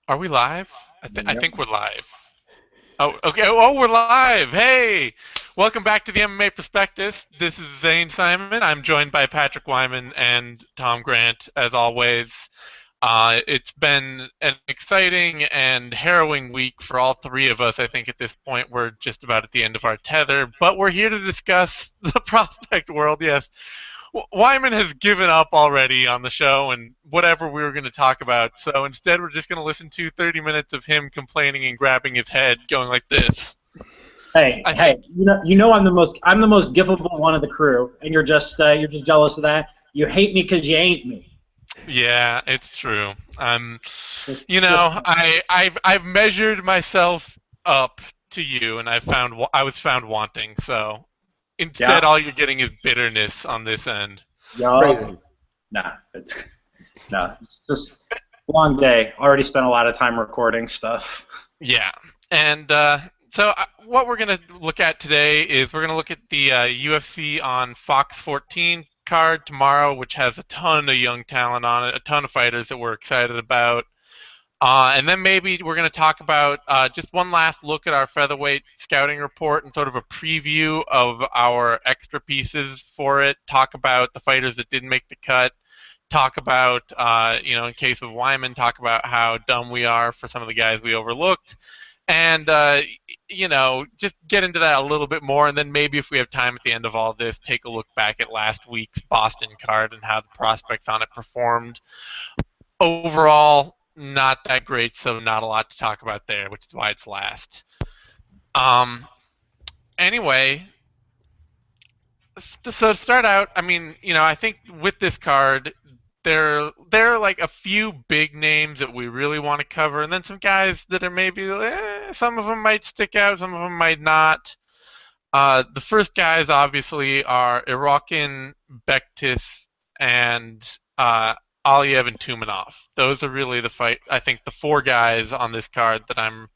Are we live? I Yep. think we're live. Oh, okay. Oh, we're live. Hey, welcome back to the MMA Prospectus. This is Zane Simon. I'm joined by Patrick Wyman and Tom Grant, as always. It's been an exciting and harrowing week for all three of us. I think at this point we're just about at the end of our tether, but we're here to discuss the prospect world. Yes, Wyman has given up already on the show and whatever we were going to talk about. So instead, we're just going to listen to 30 minutes of him complaining and grabbing his head, going like this. Hey, I hey, think, you know I'm the most givable one of the crew, and you're just jealous of that. You hate me because you ain't me. yeah, it's true. Just I've measured myself up to you, and I was found wanting. So yeah, instead, all you're getting is bitterness on this end. yup. Phrasing. Nah, it's just a long day. Already spent a lot of time recording stuff. Yeah, and what we're going to look at today is we're going to look at the UFC on Fox 14 card tomorrow, which has a ton of young talent on it, a ton of fighters that we're excited about. And then maybe we're going to talk about just one last look at our featherweight scouting report and sort of a preview of our extra pieces for it. Talk about the fighters that didn't make the cut. Talk about, in case of Wyman, talk about how dumb we are for some of the guys we overlooked. And, just get into that a little bit more. And then maybe if we have time at the end of all this, take a look back at last week's Boston card and how the prospects on it performed. Overall, not that great, so not a lot to talk about there, which is why it's last. Um, anyway, so to start out, I think with this card, there are like a few big names that we really want to cover, and then some guys that are maybe some of them might stick out, some of them might not. The first guys obviously are Irakin, Bektis, and Aliyev and Tumanov. Those are really I think the four guys on this card that I'm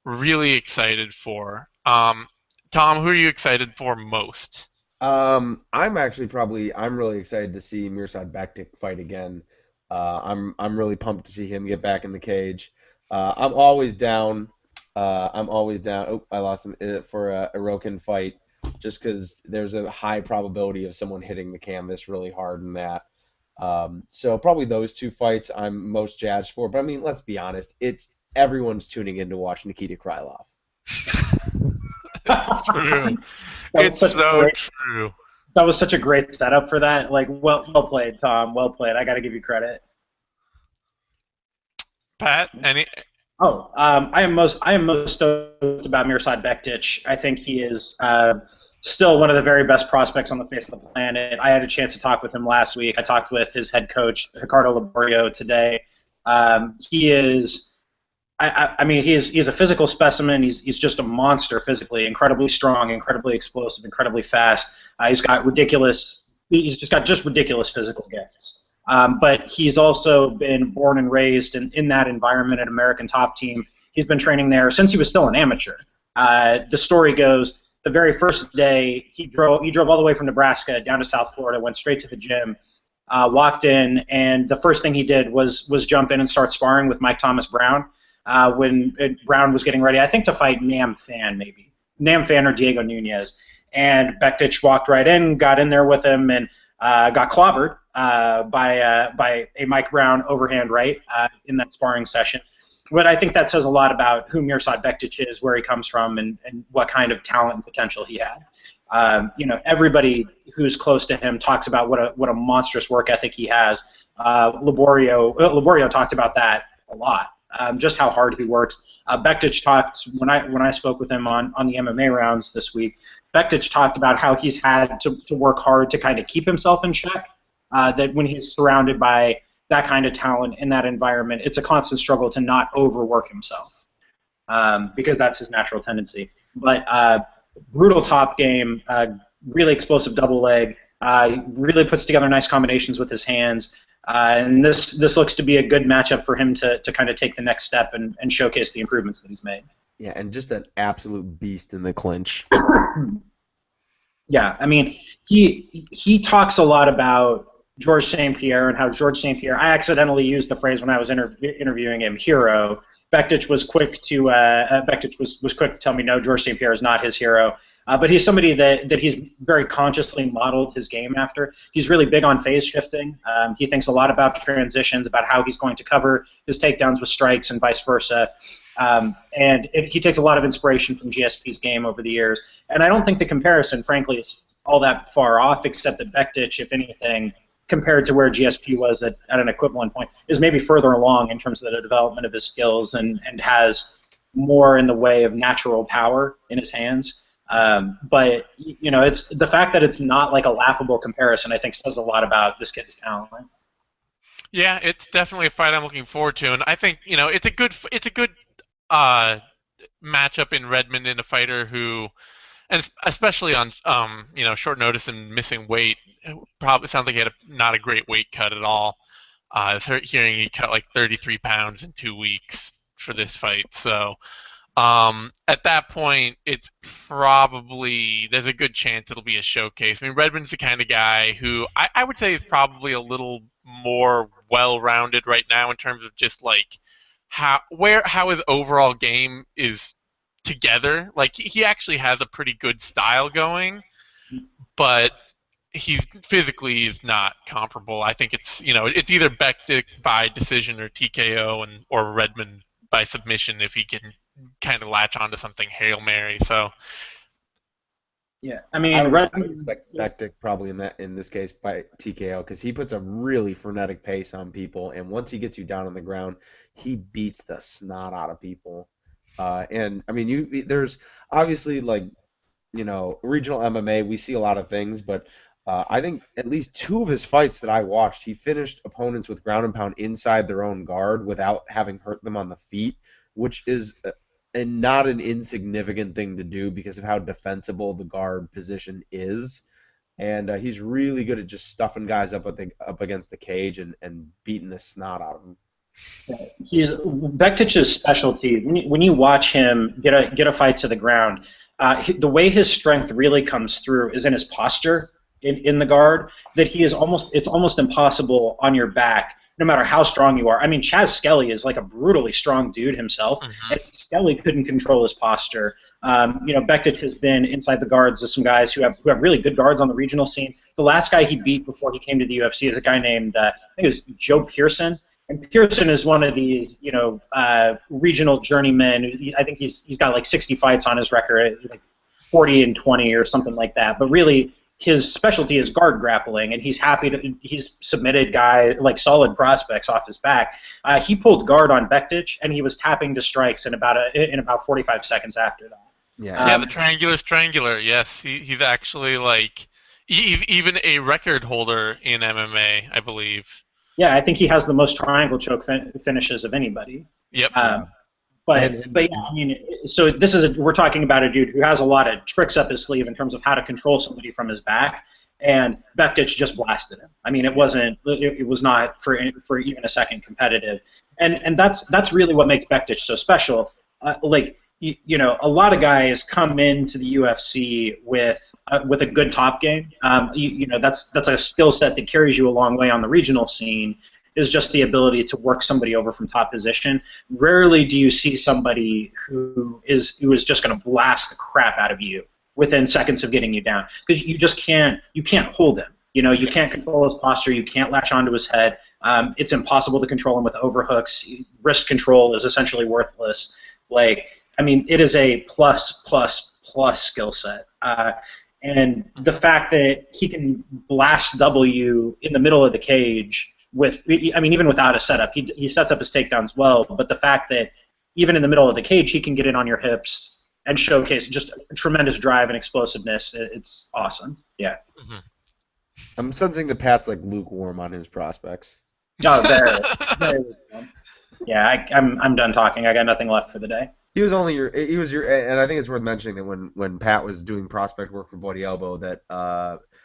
really excited for. Tom, who are you excited for most? I'm really excited to see Mirsad Bektic fight again. I'm really pumped to see him get back in the cage. I'm always down. I'm always down. Oh, I lost him for a Iroken fight, just because there's a high probability of someone hitting the canvas really hard in that. So probably those two fights I'm most jazzed for. But I mean, let's be honest, it's everyone's tuning in to watch Nikita Krylov. It's true. That was It's such a so great true. that was such a great setup for that. Like, well played, Tom. Well played. I got to give you credit. Pat, any? I am most stoked about Mirsad Bektic. I think he is still one of the very best prospects on the face of the planet. I had a chance to talk with him last week. I talked with his head coach Ricardo Laborio today. He is. I mean, he's a physical specimen. He's just a monster physically, incredibly strong, incredibly explosive, incredibly fast. He's got ridiculous. He's just got just ridiculous physical gifts. But he's also been born and raised in that environment at American Top Team. He's been training there since he was still an amateur. The story goes, the very first day he drove all the way from Nebraska down to South Florida, went straight to the gym, walked in, and the first thing he did was jump in and start sparring with Mike Thomas Brown when Brown was getting ready, I think, to fight Nam Fan, maybe. Nam Fan or Diego Nunez. And Bektic walked right in, got in there with him, and got clobbered by a Mike Brown overhand right in that sparring session. But I think that says a lot about who Mirsad Bektic is, where he comes from, and what kind of talent and potential he had. Everybody who's close to him talks about what a monstrous work ethic he has. Laborio talked about that a lot. Just how hard he works. Bektic talked when I spoke with him on the MMA rounds this week. Bektic talked about how he's had to work hard to kind of keep himself in check. That when he's surrounded by that kind of talent in that environment, it's a constant struggle to not overwork himself because that's his natural tendency. But brutal top game, really explosive double leg, really puts together nice combinations with his hands. And this looks to be a good matchup for him to kind of take the next step and showcase the improvements that he's made. Yeah, and just an absolute beast in the clinch. Yeah, I mean, he talks a lot about George St. Pierre and how George St. Pierre, I accidentally used the phrase when I was interviewing him, hero. Bektic was quick to tell me no, George St. Pierre is not his hero. But he's somebody that he's very consciously modeled his game after. He's really big on phase shifting. He thinks a lot about transitions, about how he's going to cover his takedowns with strikes and vice versa. He takes a lot of inspiration from GSP's game over the years. And I don't think the comparison, frankly, is all that far off, except that Bektic, if anything, compared to where GSP was at an equivalent point, is maybe further along in terms of the development of his skills and has more in the way of natural power in his hands. But it's the fact that it's not like a laughable comparison, I think, says a lot about this kid's talent. Yeah, it's definitely a fight I'm looking forward to, and I think it's a good uh, matchup in Redmond in a fighter who, and especially on short notice and missing weight, it probably sounds like he had not a great weight cut at all. I was hearing he cut like 33 pounds in 2 weeks for this fight, so. At that point, it's probably there's a good chance it'll be a showcase. I mean, Redmond's the kind of guy who I would say is probably a little more well-rounded right now in terms of just like how his overall game is together. Like he actually has a pretty good style going, but he's physically is not comparable. I think it's either Bektic by decision or TKO or Redmond by submission if he can kind of latch onto something Hail Mary. So Yeah, I would expect Bektic probably in this case by TKO because he puts a really frenetic pace on people, and once he gets you down on the ground, he beats the snot out of people. And I mean, there's obviously like regional MMA. We see a lot of things, but I think at least two of his fights that I watched, he finished opponents with ground and pound inside their own guard without having hurt them on the feet, which is and not an insignificant thing to do because of how defensible the guard position is. And he's really good at just stuffing guys up against the cage and beating the snot out of them. He's Bektic's specialty. When you watch him get a fight to the ground, the way his strength really comes through is in his posture in the guard. That it's almost impossible on your back, no matter how strong you are. I mean, Chaz Skelly is like a brutally strong dude himself, and Skelly couldn't control his posture. Bektic has been inside the guards of some guys who have really good guards on the regional scene. The last guy he beat before he came to the UFC is a guy named I think it was Joe Pearson. And Pearson is one of these, regional journeymen. I think he's got like 60 fights on his record, like 40 and 20 or something like that. But really, his specialty is guard grappling, and he's submitted like solid prospects off his back. He pulled guard on Bektic, and he was tapping to strikes in about 45 seconds after that. Yeah, the triangular strangler. Yes, he's actually like he's even a record holder in MMA, I believe. Yeah, I think he has the most triangle choke finishes of anybody. Yep. But yeah, I mean, so we're talking about a dude who has a lot of tricks up his sleeve in terms of how to control somebody from his back, and Bektic just blasted him. I mean, it was not for even a second competitive, and that's really what makes Bektic so special. A lot of guys come into the UFC with a good top game. That's a skill set that carries you a long way on the regional scene. Is just the ability to work somebody over from top position. Rarely do you see somebody who is just going to blast the crap out of you within seconds of getting you down, because you can't hold him. You can't control his posture. You can't latch onto his head. It's impossible to control him with overhooks. Wrist control is essentially worthless. It is a plus skill set. And the fact that he can blast W in the middle of the cage even without a setup, he sets up his takedowns well, but the fact that even in the middle of the cage he can get in on your hips and showcase just tremendous drive and explosiveness, it's awesome. Yeah. Mm-hmm. I'm sensing the Pat's like lukewarm on his prospects. Oh, very lukewarm. Yeah, I'm done talking. I got nothing left for the day. He was and I think it's worth mentioning that when Pat was doing prospect work for Bloody Elbow, that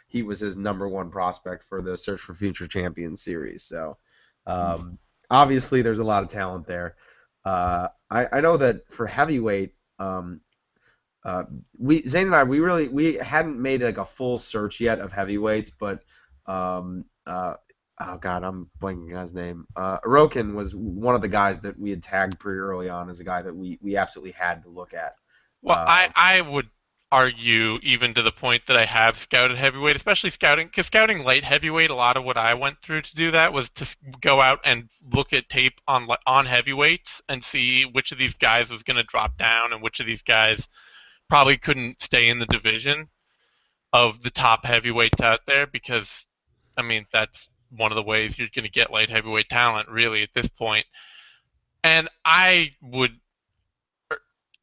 he was his #1 prospect for the Search for Future Champions series. So obviously there's a lot of talent there. I know that for heavyweight, Zane and I we hadn't made like a full search yet of heavyweights, but Oh God, I'm blanking on his name. Arokin was one of the guys that we had tagged pretty early on as a guy that we absolutely had to look at. Well, I, Uh, I would argue even to the point that I have scouted heavyweight, especially scouting, because scouting light heavyweight, a lot of what I went through to do that was to go out and look at tape on heavyweights and see which of these guys was going to drop down and which of these guys probably couldn't stay in the division of the top heavyweights out there because, I mean, that's one of the ways you're going to get light heavyweight talent really at this point. And I would,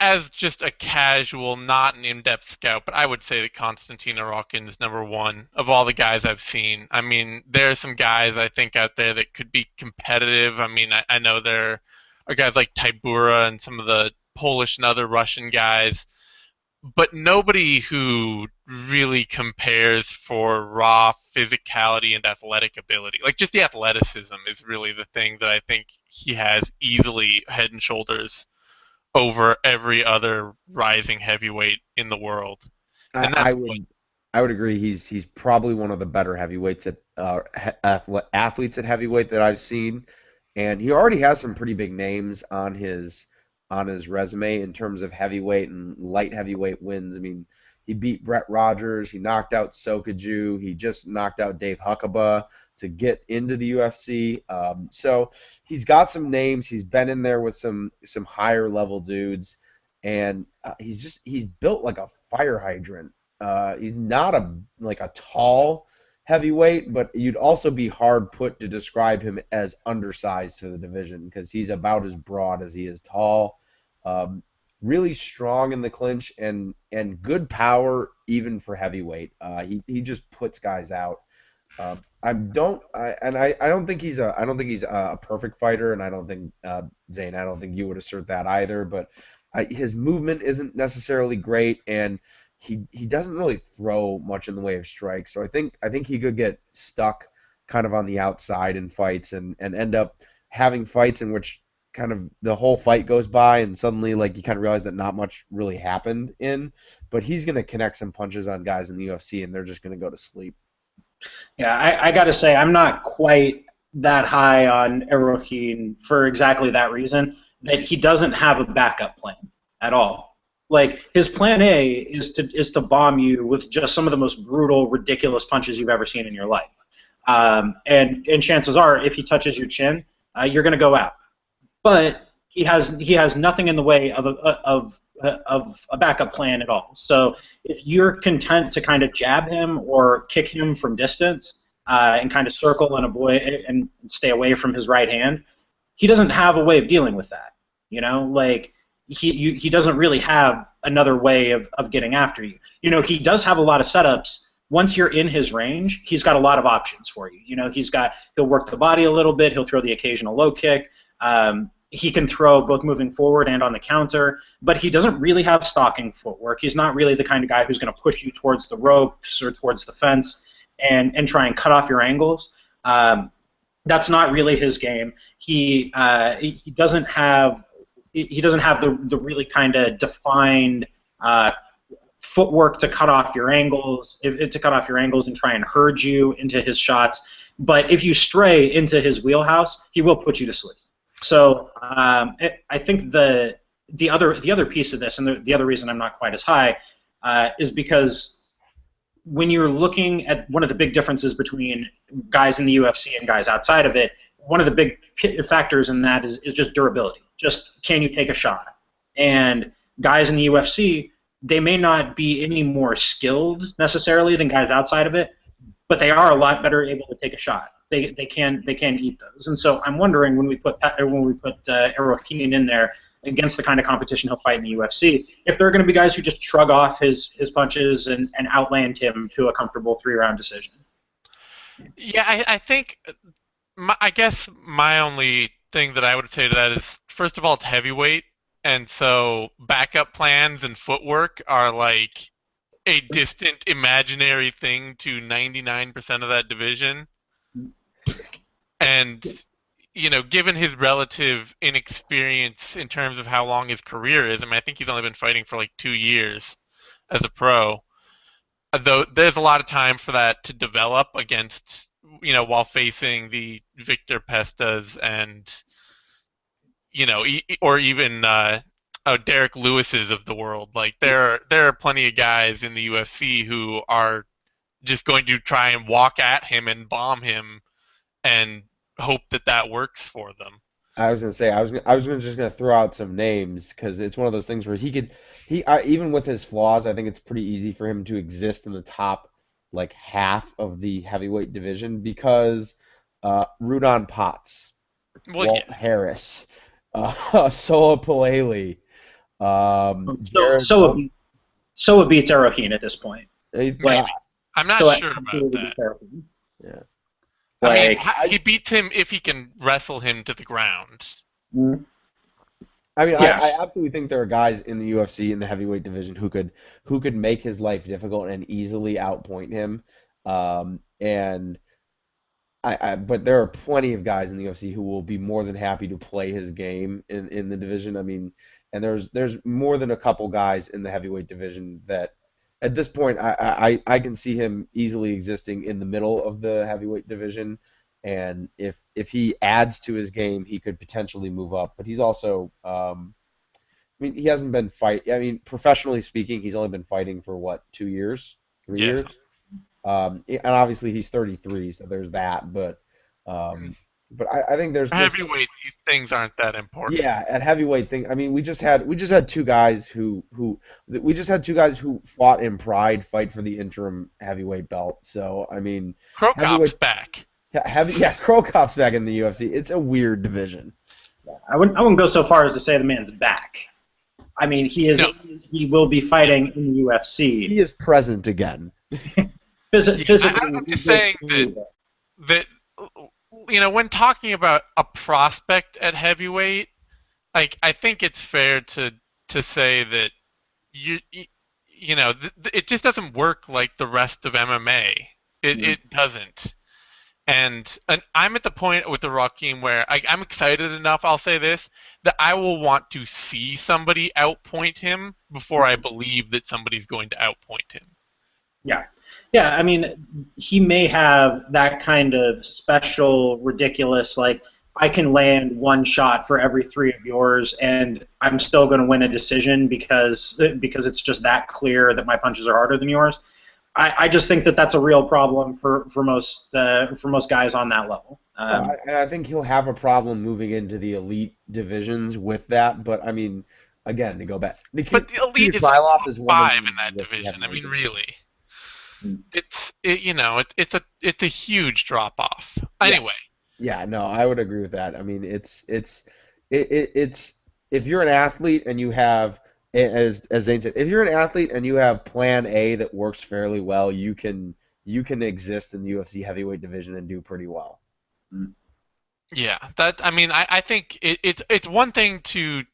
as just a casual, not an in-depth scout, but I would say that Konstantin Arokin's number one of all the guys I've seen. I mean, there are some guys I think out there that could be competitive. I mean, I know there are guys like Tybura and some of the Polish and other Russian guys, but nobody who really compares for raw physicality and athletic ability. Like just the athleticism is really the thing that I think he has easily head and shoulders over every other rising heavyweight in the world. I, And that's I what would I would agree. He's probably one of the better heavyweights at athletes at heavyweight that I've seen, and he already has some pretty big names on his resume in terms of heavyweight and light heavyweight wins. I mean, he beat Brett Rogers, he knocked out Sokaju, he just knocked out Dave Huckabee to get into the UFC. So he's got some names. He's been in there with some higher level dudes, and he's built like a fire hydrant. He's not a tall heavyweight, but you'd also be hard put to describe him as undersized for the division because he's about as broad as he is tall. Um, really strong in the clinch and good power even for heavyweight. He just puts guys out. I don't think he's a perfect fighter, and I don't think Zane, I don't think you would assert that either. But his movement isn't necessarily great, and he doesn't really throw much in the way of strikes. So I think he could get stuck kind of on the outside in fights and end up having fights in which kind of the whole fight goes by and suddenly like you kind of realize that not much really happened in. But he's gonna connect some punches on guys in the UFC, and they're just gonna go to sleep. Yeah, I got to say, I'm not quite that high on Erohin for exactly that reason, that he doesn't have a backup plan at all. Like his plan A is to bomb you with just some of the most brutal, ridiculous punches you've ever seen in your life. And chances are, if he touches your chin, you're going to go out. But he has nothing in the way of a backup plan at all. So if you're content to kind of jab him or kick him from distance and kind of circle and avoid and stay away from his right hand, he doesn't have a way of dealing with that. Like he doesn't really have another way of getting after you. He does have a lot of setups. Once you're in his range, he's got a lot of options for you. He'll work the body a little bit. He'll throw the occasional low kick. He can throw both moving forward and on the counter, but he doesn't really have stalking footwork. He's not really the kind of guy who's going to push you towards the ropes or towards the fence and try and cut off your angles. That's not really his game. He doesn't have the really kind of defined footwork to cut off your angles, and try and herd you into his shots. But if you stray into his wheelhouse, he will put you to sleep. So I think the other piece of this, and the other reason I'm not quite as high, is because when you're looking at one of the big differences between guys in the UFC and guys outside of it, one of the big factors in that is just durability. Just can you take a shot? And guys in the UFC, they may not be any more skilled necessarily than guys outside of it, but they are a lot better able to take a shot. They can eat those, and so I'm wondering when we put Erohin in there against the kind of competition he'll fight in the UFC, if there are going to be guys who just shrug off his punches and outland him to a comfortable 3-round decision. Yeah, I think I guess my only thing that I would say to that is first of all it's heavyweight, and so backup plans and footwork are like a distant imaginary thing to 99% of that division. And given his relative inexperience in terms of how long his career is, I mean, I think he's only been fighting for like 2 years as a pro. Though there's a lot of time for that to develop against while facing the Victor Pestas and or even Derek Lewis's of the world. Like there are plenty of guys in the UFC who are just going to try and walk at him and bomb him and hope that that works for them. I was gonna say just gonna throw out some names because it's one of those things where even with his flaws, I think it's pretty easy for him to exist in the top like half of the heavyweight division because Rudon Potts, Well, yeah, Walt Harris, Soa Palele, So Jared so it, so it beats Erohine at this point. Like maybe. I'm not so it sure about absolutely that. beats Erohine. yeah. I mean, Like I he beats him if he can wrestle him to the ground. mm, I mean, yeah. I absolutely think there are guys in the UFC in the heavyweight division who could make his life difficult and easily outpoint him. And but there are plenty of guys in the UFC who will be more than happy to play his game in the division. I mean, and there's more than a couple guys in the heavyweight division that at this point I can see him easily existing in the middle of the heavyweight division. And if he adds to his game, he could potentially move up. But he's also I mean, he hasn't been fight. I mean, professionally speaking, he's only been fighting for what, 2 years, three Yeah. years. And obviously he's 33, so there's that. But I think there's Heavyweight, these things aren't that important. yeah, at heavyweight thing. I mean, we just had two guys we just had two guys who fought in Pride fight for the interim heavyweight belt. So I mean, Krokop's heavyweight back. Crow Cop's back in the UFC. It's a weird division. I wouldn't go so far as to say the man's back. I mean, No, he will be fighting in the UFC. He is present again. yeah, Physically, I'm just he's good saying to do that. that when talking about a prospect at heavyweight, like I think it's fair to say that you it just doesn't work like the rest of MMA. Mm. It doesn't. And I'm at the point with the Rakim where I'm excited enough, I'll say this, that I will want to see somebody outpoint him before I believe that somebody's going to outpoint him. Yeah. Yeah, I mean, he may have that kind of special, ridiculous, like, I can land one shot for every three of yours, and I'm still going to win a decision because it's just that clear that my punches are harder than yours. I just think that that's a real problem for most guys on that level. And I think he'll have a problem moving into the elite divisions with that. But I mean, again, to go back, But Nikita the elite is like Krylov top is one of five the in that UFC division. I heavyweight mean, division. really, it's a huge drop off. Yeah, Anyway, yeah, no, I would agree with that. I mean, it's if you're an athlete and you have as Zane said, if you're an athlete and you have Plan A that works fairly well, you can exist in the UFC heavyweight division and do pretty well. yeah, that I mean, I think it's one thing to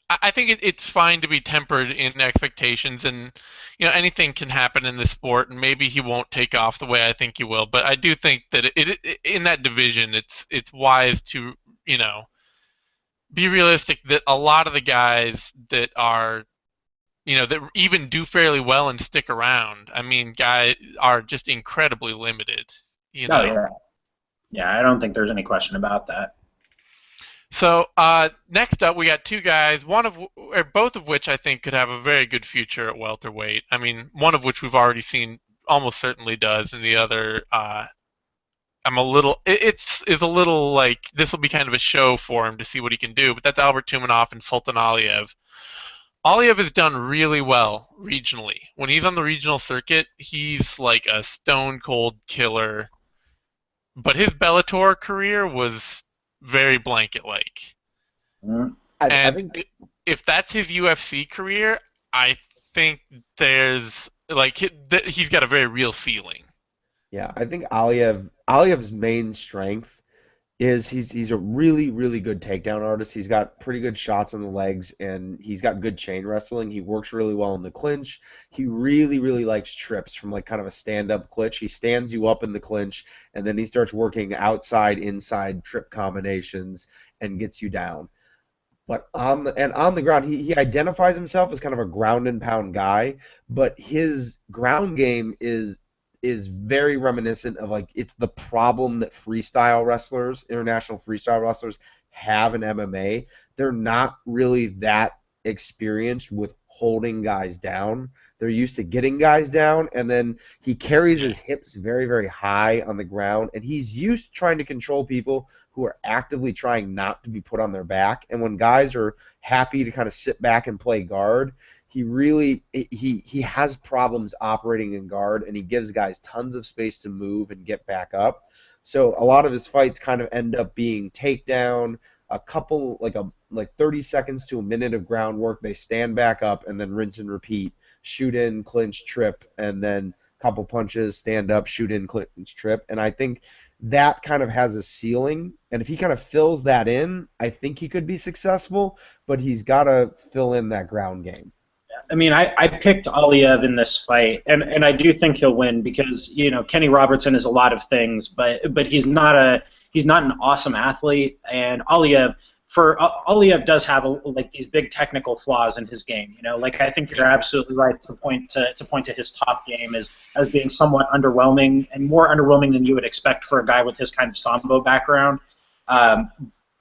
I think it's fine to be tempered in expectations, and anything can happen in this sport, and maybe he won't take off the way I think he will. But I do think that in that division, it's wise to you know be realistic that a lot of the guys that are that even do fairly well and stick around. I mean, guys are just incredibly limited. You Oh know. yeah, yeah. I don't think there's any question about that. So next up, we got two guys, or both of which I think could have a very good future at welterweight. I mean, one of which we've already seen almost certainly does, and the other, I'm a little, it's is a little like this will be kind of a show for him to see what he can do. But that's Albert Tumanov and Sultan Aliyev. Aliyev has done really well regionally. When he's on the regional circuit, he's like a stone cold killer. But his Bellator career was very blanket like. Mm. I And think if that's his UFC career, I think there's like he's got a very real ceiling. yeah, I think Aliyev's main strength is he's a really good takedown artist. He's got pretty good shots on the legs and he's got good chain wrestling. He works really well in the clinch. He really likes trips from like kind of a stand-up clinch. He stands you up in the clinch and then he starts working outside inside trip combinations and gets you down. But on the ground, he identifies himself as kind of a ground and pound guy, but his ground game is very reminiscent of like it's the problem that freestyle wrestlers, international freestyle wrestlers have in MMA. They're not really that experienced with holding guys down. They're used to getting guys down, and then he carries his hips very, very high on the ground, and he's used to trying to control people who are actively trying not to be put on their back. And when guys are happy to kind of sit back and play guard, he has problems operating in guard, and he gives guys tons of space to move and get back up. So a lot of his fights kind of end up being takedown, a couple like 30 seconds to a minute of groundwork. They stand back up and then rinse and repeat, shoot in, clinch, trip, and then a couple punches, stand up, shoot in, clinch, trip. And I think that kind of has a ceiling, and if he kind of fills that in, I think he could be successful, but he's got to fill in that ground game. I mean, I picked Aliev in this fight, and I do think he'll win because Kenny Robertson is a lot of things, but he's not an awesome athlete, and Aliev does have like these big technical flaws in his game. Like I think you're absolutely right to point to his top game as being somewhat underwhelming and more underwhelming than you would expect for a guy with his kind of sambo background.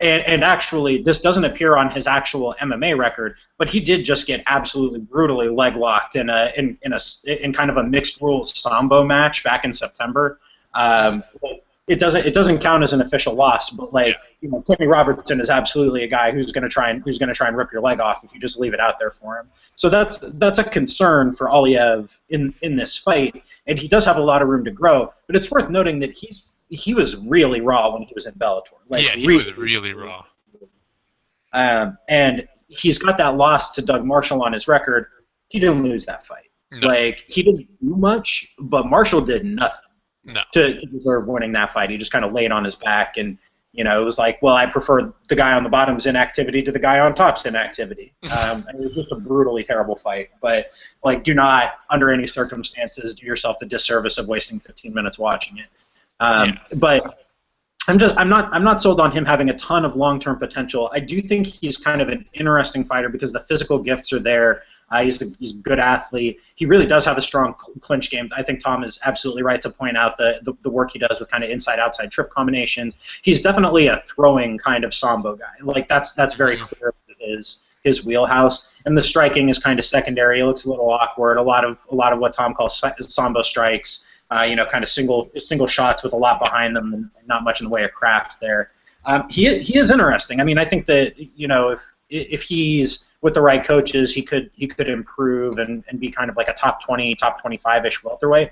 And actually, this doesn't appear on his actual MMA record, but he did just get absolutely brutally leg locked in kind of a mixed rules sambo match back in September. It doesn't count as an official loss, but Kenny Robertson is absolutely a guy who's going to try and rip your leg off if you just leave it out there for him. So that's a concern for Aliev in this fight, and he does have a lot of room to grow. But it's worth noting that he was really raw when he was in Bellator. He was really raw. And he's got that loss to Doug Marshall on his record. He didn't lose that fight. No. He didn't do much, but Marshall did nothing to deserve winning that fight. He just kind of laid on his back, and it was like, well, I prefer the guy on the bottom's inactivity to the guy on top's inactivity. And it was just a brutally terrible fight. But do not, under any circumstances, do yourself the disservice of wasting 15 minutes watching it. But I'm not sold on him having a ton of long-term potential. I do think he's kind of an interesting fighter because the physical gifts are there. He's a good athlete. He really does have a strong clinch game. I think Tom is absolutely right to point out the work he does with kind of inside-outside trip combinations. He's definitely a throwing kind of sambo guy. That's very clear his wheelhouse. And the striking is kind of secondary. It looks a little awkward. A lot of what Tom calls sambo strikes. Kind of single shots with a lot behind them and not much in the way of craft there. He is interesting. I mean, I think that if he's with the right coaches, he could improve and be kind of like a top 20, top 25-ish welterweight.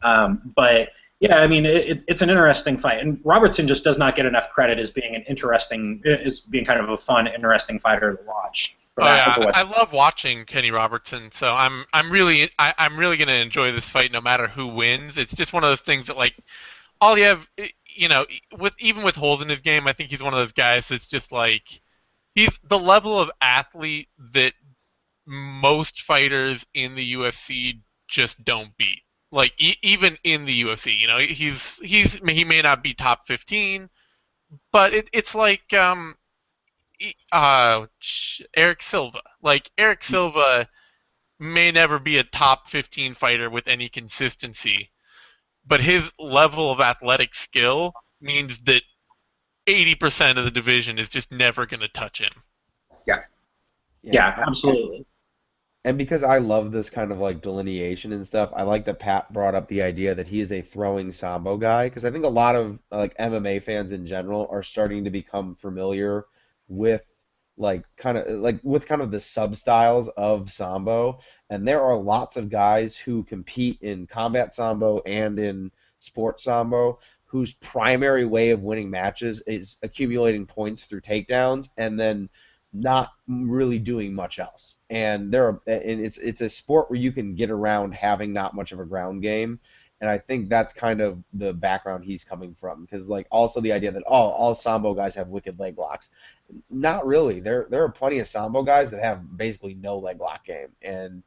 But yeah, I mean, it's an interesting fight, and Robertson just does not get enough credit as being kind of a fun, interesting fighter to watch. I love watching Kenny Robertson, so I'm really gonna enjoy this fight no matter who wins. It's just one of those things that Aliev, even with holes in his game, I think he's one of those guys that's just he's the level of athlete that most fighters in the UFC just don't beat. Even in the UFC, he may not be top 15, but it's like Eric Silva. Eric Silva may never be a top 15 fighter with any consistency, but his level of athletic skill means that 80% of the division is just never going to touch him. Yeah, absolutely. And because I love this kind of delineation and stuff, I like that Pat brought up the idea that he is a throwing sambo guy, because I think a lot of MMA fans in general are starting to become familiar with kind of the sub-styles of sambo, and there are lots of guys who compete in combat sambo and in sports sambo whose primary way of winning matches is accumulating points through takedowns and then not really doing much else. And it's a sport where you can get around having not much of a ground game. And I think that's kind of the background he's coming from, because also the idea that all sambo guys have wicked leg locks. Not really. There are plenty of sambo guys that have basically no leg lock game, and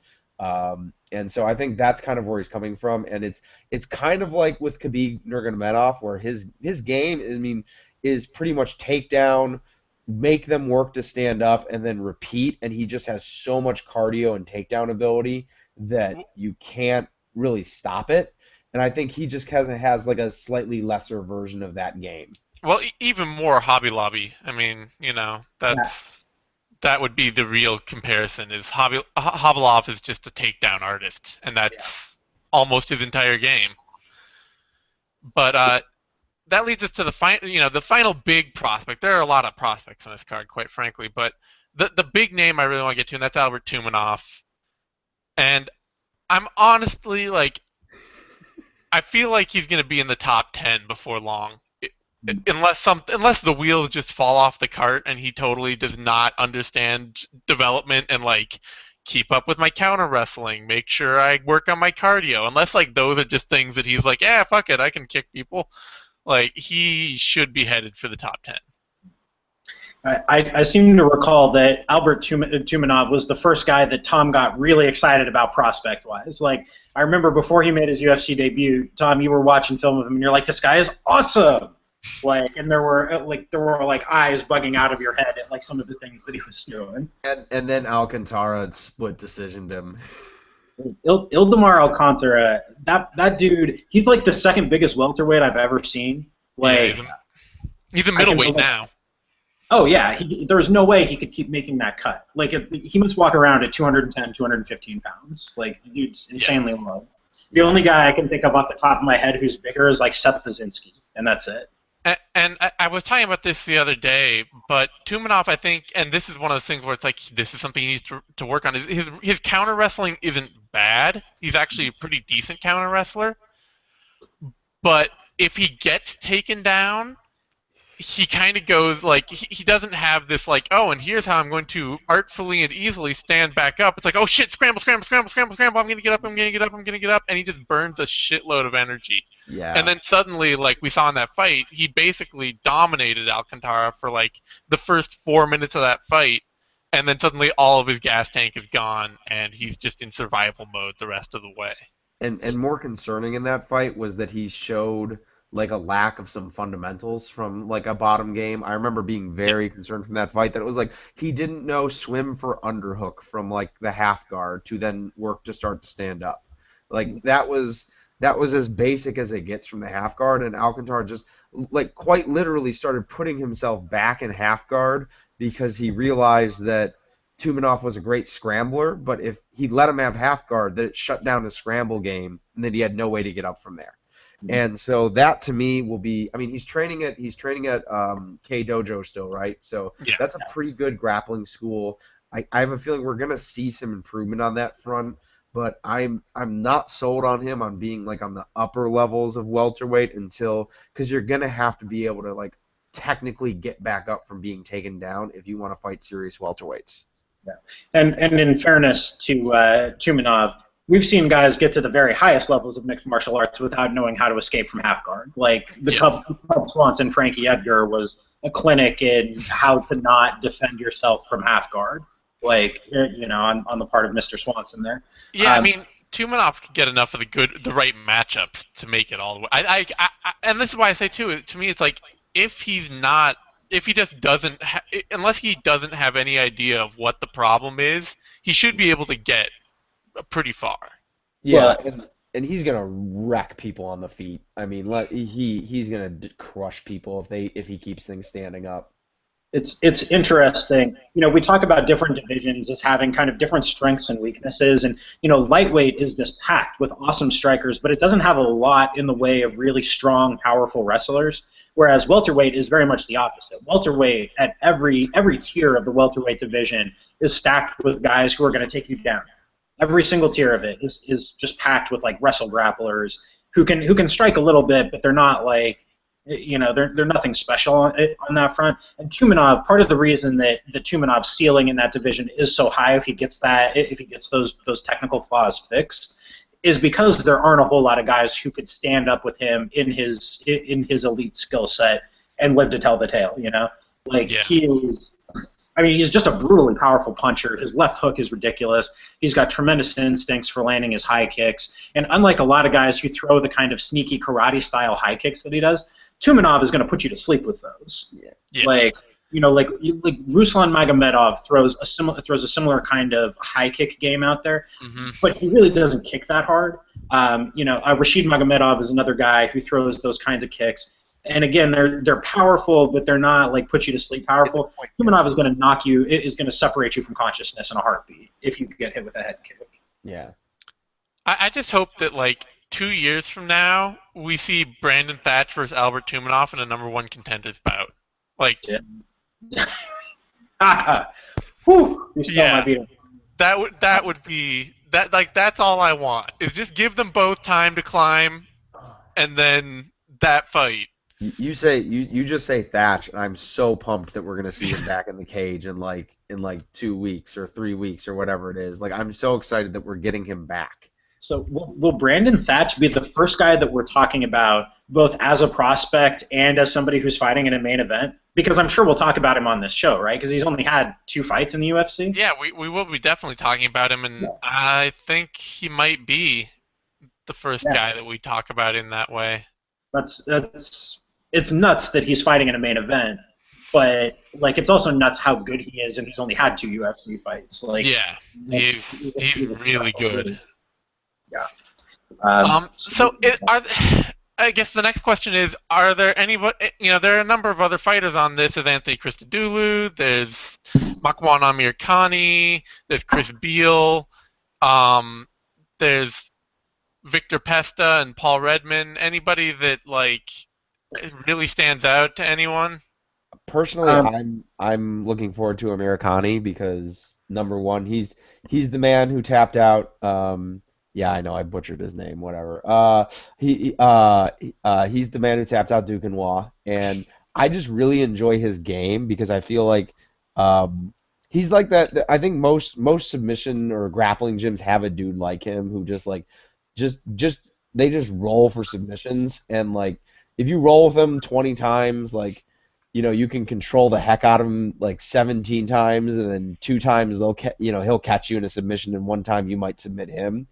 so I think that's kind of where he's coming from. And it's kind of like with Khabib Nurmagomedov, where his game is pretty much takedown, make them work to stand up, and then repeat. And he just has so much cardio and takedown ability that you can't really stop it. and I think he just has like a slightly lesser version of that game. Well, even more Hobby Lobby. I mean, Yeah. that would be the real comparison. Is Hobilov is just a takedown artist, and that's almost his entire game. But that leads us to the final big prospect. There are a lot of prospects on this card, quite frankly, but the big name I really want to get to, and that's Albert Tumanov. And I'm honestly like, I feel like he's going to be in the top 10 before long. Unless the wheels just fall off the cart and he totally does not understand development and like keep up with my counter wrestling, make sure I work on my cardio. Unless like those are just things that he's like, yeah, fuck it, I can kick people. Like he should be headed for the top 10. I seem to recall that Albert Tumanov was the first guy that Tom got really excited about prospect-wise. Like, I remember before he made his UFC debut, Tom, you were watching film of him, and you're like, this guy is awesome! Like, and there were eyes bugging out of your head at like some of the things that he was doing. And then Alcantara split decisioned him. Ildemar Alcantara, that dude, he's like the second biggest welterweight I've ever seen. Like, Yeah, he's a middleweight now. Oh, yeah. There's no way he could keep making that cut. Like, he must walk around at 210, 215 pounds. Like, the dude's insanely low. The only guy I can think of off the top of my head who's bigger is, like, Seth Pazinski, and that's it. And I was talking about this the other day, but Tumanov, I think, and this is one of those things where it's like, this is something he needs to work on. His counter wrestling isn't bad. He's actually a pretty decent counter wrestler. But if he gets taken down, he kind of goes like he doesn't have this like, oh, and here's how I'm going to artfully and easily stand back up. It's like, oh shit, scramble, scramble, scramble, scramble, scramble. I'm gonna get up, I'm gonna get up, I'm gonna get up, and he just burns a shitload of energy. Yeah. And then suddenly, like we saw in that fight, he basically dominated Alcantara for like the first 4 minutes of that fight, and then suddenly all of his gas tank is gone, and he's just in survival mode the rest of the way. And more concerning in that fight was that he showed like a lack of some fundamentals from like a bottom game. I remember being very concerned from that fight that it was like he didn't know swim for underhook from like the half guard to then work to start to stand up. Like that was as basic as it gets from the half guard, and Alcantara just like quite literally started putting himself back in half guard because he realized that Tumanov was a great scrambler, but if he let him have half guard, that it shut down his scramble game, and then he had no way to get up from there. And so that to me will be, I mean, he's training at K Dojo still, right? So Yeah. that's a pretty good grappling school. I have a feeling we're gonna see some improvement on that front, but I'm not sold on him on being like on the upper levels of welterweight because you're gonna have to be able to like technically get back up from being taken down if you want to fight serious welterweights. Yeah. And in fairness to Tumanov, we've seen guys get to the very highest levels of mixed martial arts without knowing how to escape from half guard. Like the Cub Swanson Frankie Edgar was a clinic in how to not defend yourself from half guard. Like, on the part of Mr. Swanson there. Yeah, I mean, Tumanov could get enough of the right matchups to make it all the way. And this is why I say too. To me, it's like if he just doesn't, unless he doesn't have any idea of what the problem is, he should be able to get pretty far. Yeah, and he's gonna wreck people on the feet. I mean, he's gonna crush people if he keeps things standing up. It's interesting. We talk about different divisions as having kind of different strengths and weaknesses, and lightweight is just packed with awesome strikers, but it doesn't have a lot in the way of really strong, powerful wrestlers. Whereas welterweight is very much the opposite. Welterweight at every tier of the welterweight division is stacked with guys who are going to take you down. Every single tier of it is just packed with like wrestle grapplers who can strike a little bit, but they're not like they're nothing special on that front. And Tumanov, part of the reason that the Tumanov ceiling in that division is so high if he gets those technical flaws fixed, is because there aren't a whole lot of guys who could stand up with him in his elite skill set and live to tell the tale. He's just a brutally powerful puncher. His left hook is ridiculous. He's got tremendous instincts for landing his high kicks. And unlike a lot of guys who throw the kind of sneaky karate-style high kicks that he does, Tumanov is going to put you to sleep with those. Yeah. Like, like Ruslan Magomedov throws a similar kind of high kick game out there, Hmm. but he really doesn't kick that hard. Rashid Magomedov is another guy who throws those kinds of kicks. And again, they're powerful, but they're not like put you to sleep It's a powerful. point kick. Humanov is going to knock you. It is going to separate you from consciousness in a heartbeat if you get hit with a head kick. Yeah. I just hope that like 2 years from now we see Brandon Thatch versus Albert Tumanov in a number one contenders bout. Like, Yeah. Whew, you stole my yeah, beat. that would be that like that's all I want is just give them both time to climb and then that fight. You just say Thatch, and I'm so pumped that we're gonna see him back in the cage in like 2 weeks or 3 weeks or whatever it is. Like I'm so excited that we're getting him back. So will Brandon Thatch be the first guy that we're talking about, both as a prospect and as somebody who's fighting in a main event? Because I'm sure we'll talk about him on this show, right? Because he's only had 2 fights in the UFC. Yeah, we will be definitely talking about him, and I think he might be the first Yeah, guy that we talk about in that way. that's it's nuts that he's fighting in a main event, but like it's also nuts how good he is, and he's only had 2 UFC fights. Like Yeah, it's, he's he's a really special good. dude. Yeah. I guess the next question is: are there any? There are a number of other fighters on this. There's Anthony Christodoulou. There's Makwan Amirkhani. There's Chris Beal. Um, there's Victor Pesta and Paul Redman. Anybody that like really stands out to anyone? Personally, Um, I'm looking forward to Americani because number one, he's the man who tapped out. Yeah, I know I butchered his name. Whatever. He's the man who tapped out Duquesnoy, and I just really enjoy his game because I feel like he's like that. I think most submission or grappling gyms have a dude like him who just like just they just roll for submissions, and like if you roll with him 20 times, like you can control the heck out of him like 17 times, and then 2 times he'll catch you in a submission, and 1 time you might submit him.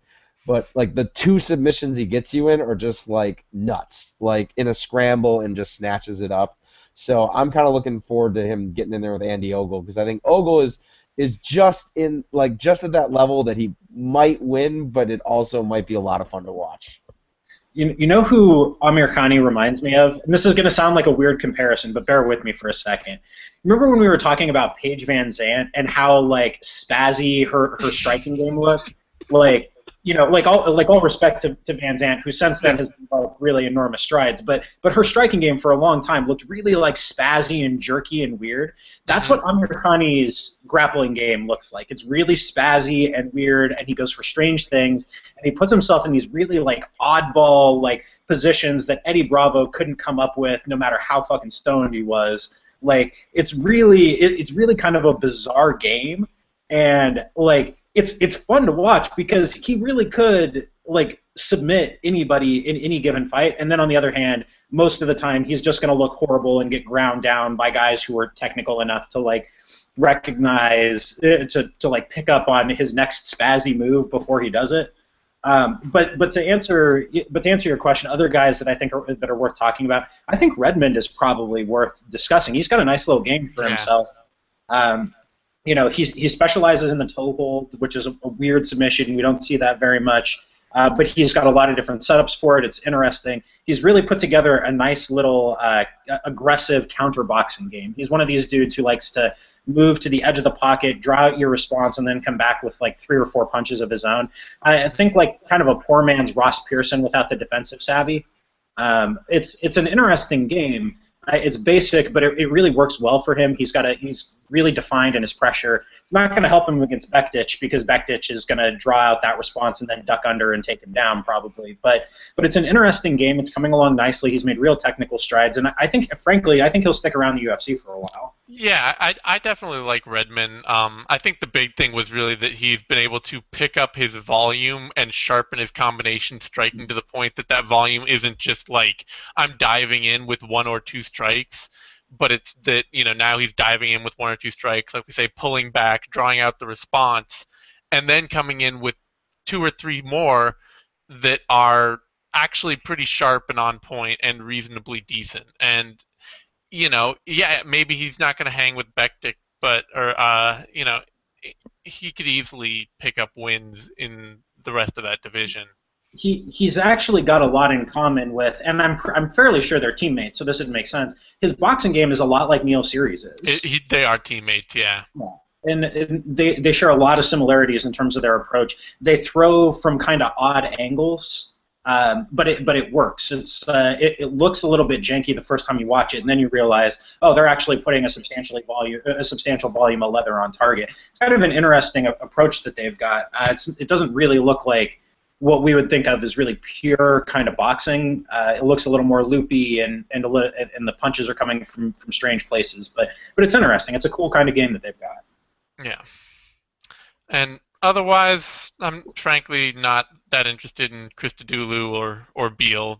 But like the 2 submissions he gets you in are just like nuts, like in a scramble and just snatches it up. So I'm kind of looking forward to him getting in there with Andy Ogle because I think Ogle is just at that level that he might win, but it also might be a lot of fun to watch. you know who Amir Khani reminds me of? And this is going to sound like a weird comparison, but bear with me for a second. Remember when we were talking about Paige Van Zant and how like spazzy her striking game looked? Like all respect to Van Zant, who since then has developed really enormous strides, but her striking game for a long time looked really like spazzy and jerky and weird. That's Hmm. what Amir Khani's grappling game looks like. It's really spazzy and weird, and he goes for strange things, and he puts himself in these really like oddball like positions that Eddie Bravo couldn't come up with, no matter how fucking stoned he was. Like it's really kind of a bizarre game, and like it's fun to watch because he really could like submit anybody in any given fight, and then on the other hand, most of the time he's just going to look horrible and get ground down by guys who are technical enough to like recognize to like pick up on his next spazzy move before he does it. But to answer your question, other guys that I think that are worth talking about, I think Redmond is probably worth discussing. He's got a nice little game for Yeah. himself. Um, he specializes in the toe hold, which is a weird submission. We don't see that very much, but he's got a lot of different setups for it. It's interesting. He's really put together a nice little aggressive counter boxing game. He's one of these dudes who likes to move to the edge of the pocket, draw out your response, and then come back with like 3 or 4 punches of his own. I think like kind of a poor man's Ross Pearson without the defensive savvy. It's an interesting game. It's basic, but it really works well for him. He's really defined in his pressure. It's not going to help him against Bektic because Bektic is going to draw out that response and then duck under and take him down probably. But it's an interesting game. It's coming along nicely. He's made real technical strides, and frankly, I think he'll stick around the UFC for a while. Yeah, I definitely like Redman. I think the big thing was really that he's been able to pick up his volume and sharpen his combination striking to the point that that volume isn't just like I'm diving in with 1 or 2 strikes, but it's that now he's diving in with 1 or 2 strikes, like we say, pulling back, drawing out the response, and then coming in with 2 or 3 more that are actually pretty sharp and on point and reasonably decent. And yeah, maybe he's not going to hang with Bektik, but or he could easily pick up wins in the rest of that division. He's actually got a lot in common with, and I'm fairly sure they're teammates, so this would make sense. His boxing game is a lot like Neil Series is. They are teammates, yeah. Yeah. And they share a lot of similarities in terms of their approach. They throw from kind of odd angles, but it works. It looks a little bit janky the first time you watch it, and then you realize, oh, they're actually putting a substantial volume of leather on target. It's kind of an interesting approach that they've got. It doesn't really look like what we would think of as really pure kind of boxing. It looks a little more loopy, and the punches are coming from strange places. But it's interesting. It's a cool kind of game that they've got. Yeah. And otherwise, I'm frankly not that interested in Christodoulou or Beal.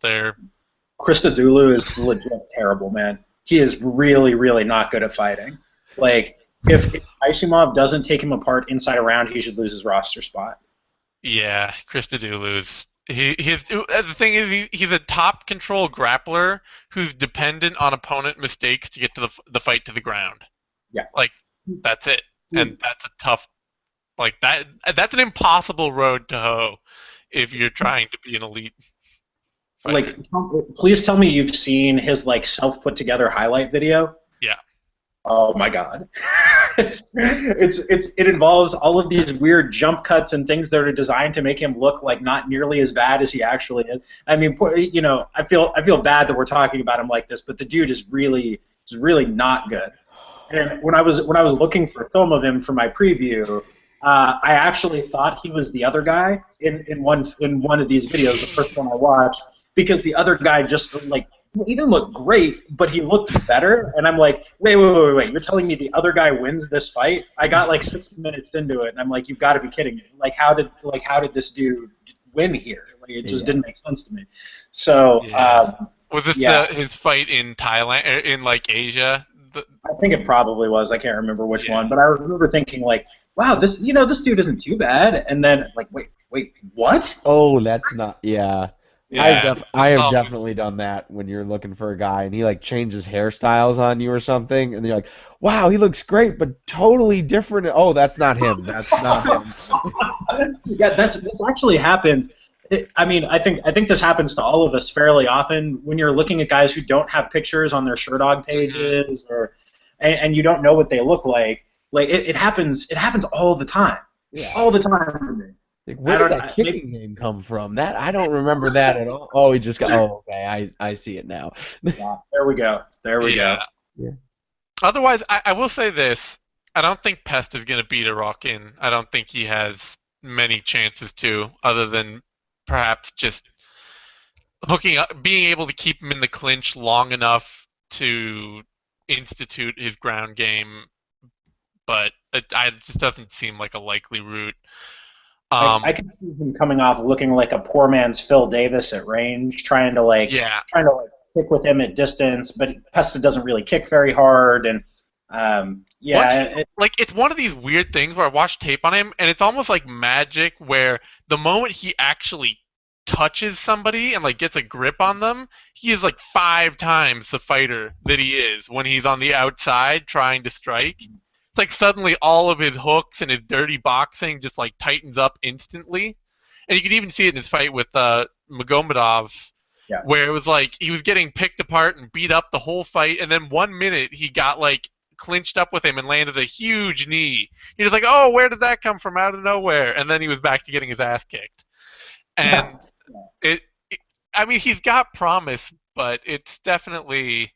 Christodoulou is legit terrible, man. He is really, really not good at fighting. Like, if Isimov doesn't take him apart inside a round, he should lose his roster spot. Yeah, Christodoulou's. The thing is, he's a top control grappler who's dependent on opponent mistakes to get to the fight to the ground. Yeah. Like, that's it. And that's a tough, like, that's an impossible road to hoe if you're trying to be an elite fighter. Like, please tell me you've seen his, like, self-put-together highlight video. Yeah. Oh my God. It involves all of these weird jump cuts and things that are designed to make him look like not nearly as bad as he actually is. I mean, I feel bad that we're talking about him like this, but the dude is really not good. And when I was looking for film of him for my preview, I actually thought he was the other guy in one of these videos, the first one I watched, because the other guy just, like, he didn't look great, but he looked better. And I'm like, wait, you're telling me the other guy wins this fight? I got like 6 minutes into it, and I'm like, you've got to be kidding me. Like, how did this dude win here? Like, it just didn't make sense to me. So was this his fight in Thailand, in like Asia? I think it probably was. I can't remember which one, but I remember thinking, like, wow, this dude isn't too bad. And then, like, wait, what? Oh, that's not, yeah. Yeah. I have definitely done that when you're looking for a guy and he like changes hairstyles on you or something, and you're like, wow, he looks great, but totally different. Oh, that's not him. That's not him. Yeah, this actually happens. I think this happens to all of us fairly often when you're looking at guys who don't have pictures on their Sherdog pages, and you don't know what they look like. Like, it happens all the time. Yeah. All the time for me. Like, where did that kicking name come from? That I don't remember that at all. Oh, he just got. Oh, okay, I see it now. Yeah, there we go. Yeah. Otherwise, I will say this: I don't think Pest is going to beat Arakin. I don't think he has many chances to, other than perhaps just hooking up, being able to keep him in the clinch long enough to institute his ground game. But it just doesn't seem like a likely route. I can see him coming off looking like a poor man's Phil Davis at range, trying to kick with him at distance, but Pesta doesn't really kick very hard, and it's one of these weird things where I watch tape on him, and it's almost like magic, where the moment he actually touches somebody and like gets a grip on them, he is like 5 times the fighter that he is when he's on the outside trying to strike. It's like suddenly all of his hooks and his dirty boxing just like tightens up instantly. And you could even see it in his fight with Magomedov, where it was like he was getting picked apart and beat up the whole fight, and then 1 minute he got like clinched up with him and landed a huge knee. He was like, oh, where did that come from out of nowhere? And then he was back to getting his ass kicked. And I mean, he's got promise, but it's definitely...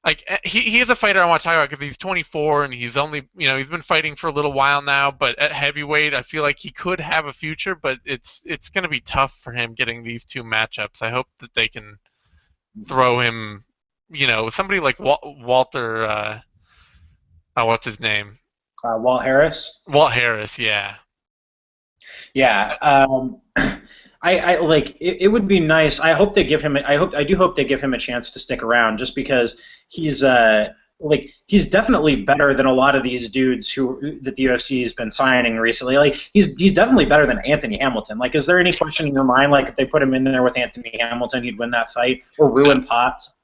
Like, he is a fighter I want to talk about because he's 24 and he's only, he's been fighting for a little while now, but at heavyweight I feel like he could have a future, but it's going to be tough for him getting these 2 matchups. I hope that they can throw him, somebody like Walter, what's his name? Walt Harris? Walt Harris, yeah. Yeah. I like it would be nice. I hope they give him. I do hope they give him a chance to stick around, just because he's definitely better than a lot of these dudes that the UFC has been signing recently. Like, he's definitely better than Anthony Hamilton. Like, is there any question in your mind, like, if they put him in there with Anthony Hamilton, he'd win that fight or ruin Potts?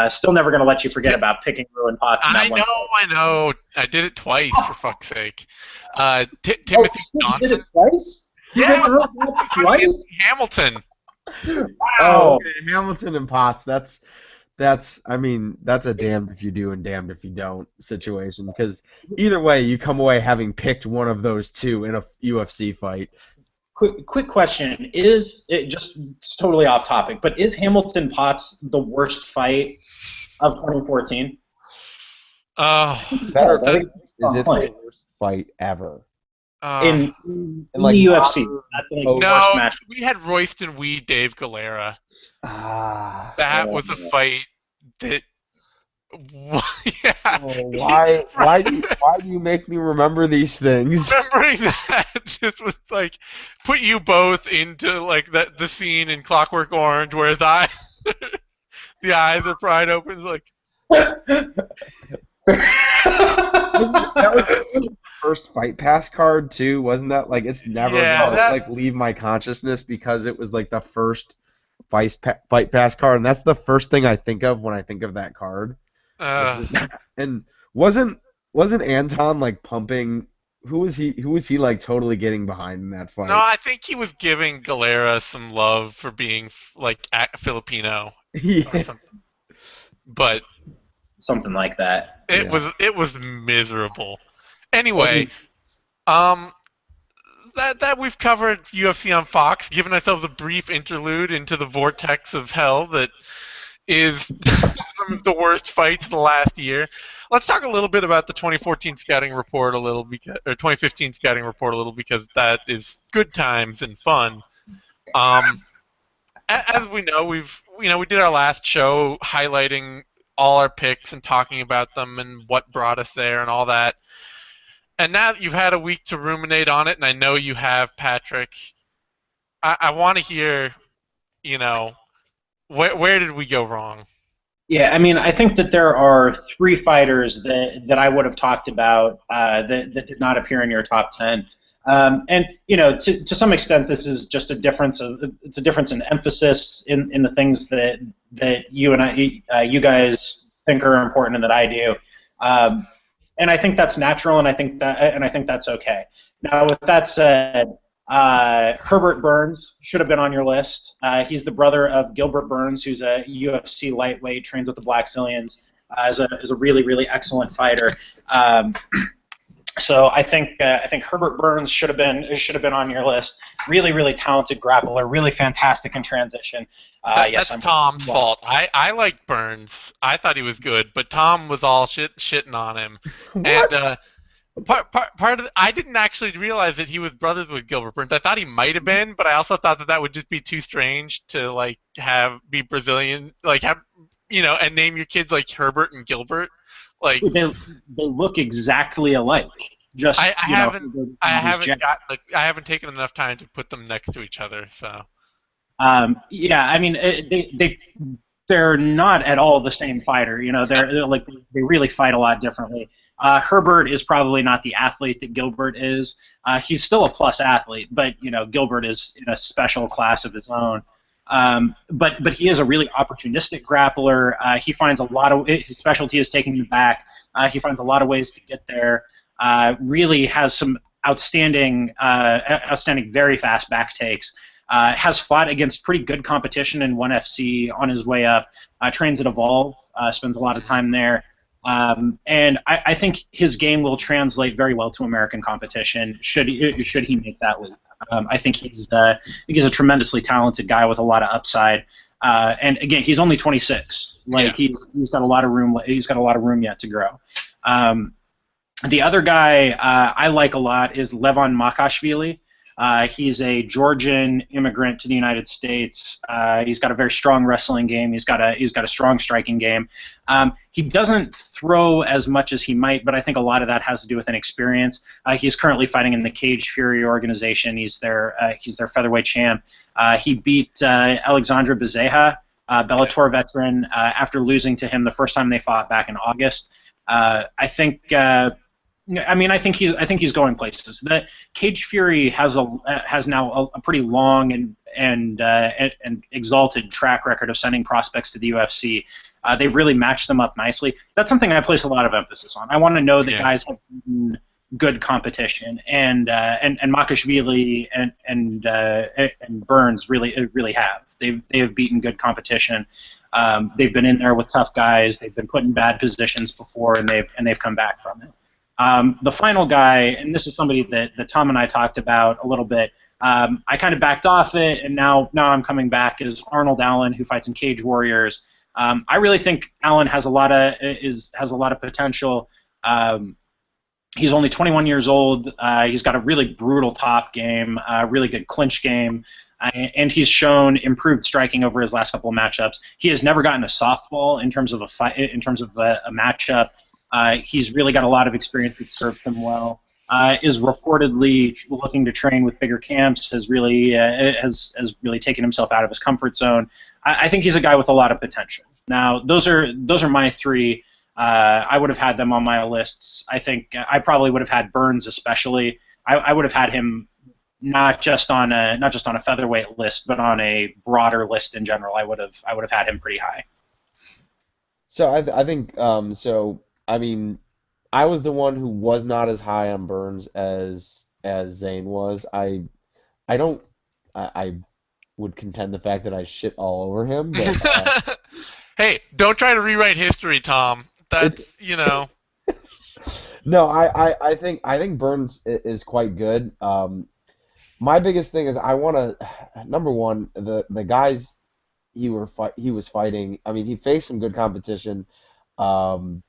Still never going to let you forget about picking Ruin Potts in that one. I know. I did it twice, for fuck's sake. Timothy Johnson. You did it twice? You Yeah, picked Ruin Potts twice? Hamilton. Oh, Wow. okay. Hamilton and Potts. I mean, that's a damned if you do and damned if you don't situation. Because either way, you come away having picked one of those two in a UFC fight. Quick question. It's totally off topic, but is Hamilton Potts the worst fight of 2014? Oh, Better I think is it point. the worst fight ever? In like, the UFC. That's like the worst no, match. we had Royston Wee, Dave Galera. Ah. That was a fight that. Yeah. Oh, why do you make me remember these things? Remembering that just was like put you both into like the scene in Clockwork Orange where the eyes are pried open. It's like That was the first Fight Pass card too, wasn't that? Like it's never gonna leave my consciousness because it was like the first Fight Pass card, and that's the first thing I think of when I think of that card. And wasn't Anton like pumping? Who was he like totally getting behind in that fight? No, I think he was giving Galera some love for being like Filipino. Yeah. But something like that. It was miserable. Anyway, that we've covered UFC on Fox, giving ourselves a brief interlude into the vortex of hell that is some of the worst fights of the last year. Let's talk a little bit about the 2014 scouting report or 2015 scouting report a little because that is good times and fun. As we know, we did our last show highlighting all our picks and talking about them and what brought us there and all that. And now that you've had a week to ruminate on it, and I know you have, Patrick, I want to hear, where did we go wrong? Yeah, I mean, I think that there are three fighters that I would have talked about that did not appear in your top 10. And to some extent, this is just a difference in emphasis in the things that you guys think are important and that I do. And I think that's natural, and I think that's okay. Now, with that said, Herbert Burns should have been on your list. He's the brother of Gilbert Burns, who's a UFC lightweight, trained with the Black Zillions, is a really, really excellent fighter. So I think Herbert Burns should have been on your list. Really, really talented grappler, really fantastic in transition. That's Tom's fault. I liked Burns. I thought he was good, but Tom was all shitting on him. What? And part of I didn't actually realize that he was brothers with Gilbert Burns. I thought he might have been, but I also thought that would just be too strange to like be Brazilian, like have and name your kids like Herbert and Gilbert. Like they look exactly alike. Just I haven't taken enough time to put them next to each other. So yeah, I mean they're not at all the same fighter. They really fight a lot differently. Herbert is probably not the athlete that Gilbert is. He's still a plus athlete, but Gilbert is in a special class of his own. But he is a really opportunistic grappler. He finds a lot of his specialty is taking the back. He finds a lot of ways to get there. Really has some outstanding, very fast back takes. Has fought against pretty good competition in 1FC on his way up. Trains at Evolve. Spends a lot of time there. And I think his game will translate very well to American competition. Should he make that leap? I think he's a tremendously talented guy with a lot of upside. And again, he's only 26. He's got a lot of room. He's got a lot of room yet to grow. The other guy I like a lot is Levon Makashvili. He's a Georgian immigrant to the United States. He's got a very strong wrestling game. He's got a strong striking game. He doesn't throw as much as he might, but I think a lot of that has to do with inexperience. He's currently fighting in the Cage Fury organization. He's their featherweight champ. He beat Alexandre Bezeha, Bellator veteran, after losing to him the first time they fought back in August. I think he's going places. The Cage Fury has now a pretty long and exalted track record of sending prospects to the UFC. They've really matched them up nicely. That's something I place a lot of emphasis on. I want to know that Yeah. guys have beaten good competition, and Makashvili and Burns really have. They have beaten good competition. They've been in there with tough guys. They've been put in bad positions before, and they've come back from it. The final guy, and this is somebody that Tom and I talked about a little bit. I kind of backed off it, and now I'm coming back. Is Arnold Allen, who fights in Cage Warriors. I really think Allen has a lot of potential. He's only 21 years old. He's got a really brutal top game, really good clinch game, and he's shown improved striking over his last couple of matchups. He has never gotten a softball in terms of a fight, in terms of a matchup. He's really got a lot of experience. That served him well. Is reportedly looking to train with bigger camps. Has really taken himself out of his comfort zone. I think he's a guy with a lot of potential. Now, those are my three. I would have had them on my lists. I think I probably would have had Burns especially. I would have had him not just on a featherweight list, but on a broader list in general. I would have had him pretty high. So I think so I mean I was the one who was not as high on Burns as Zane was. I don't I would contend the fact that I shit all over him, but Hey, don't try to rewrite history, Tom. it's That's. no, I think Burns is quite good. My biggest thing is I want to number one the guys he was fighting. I mean, he faced some good competition. Um,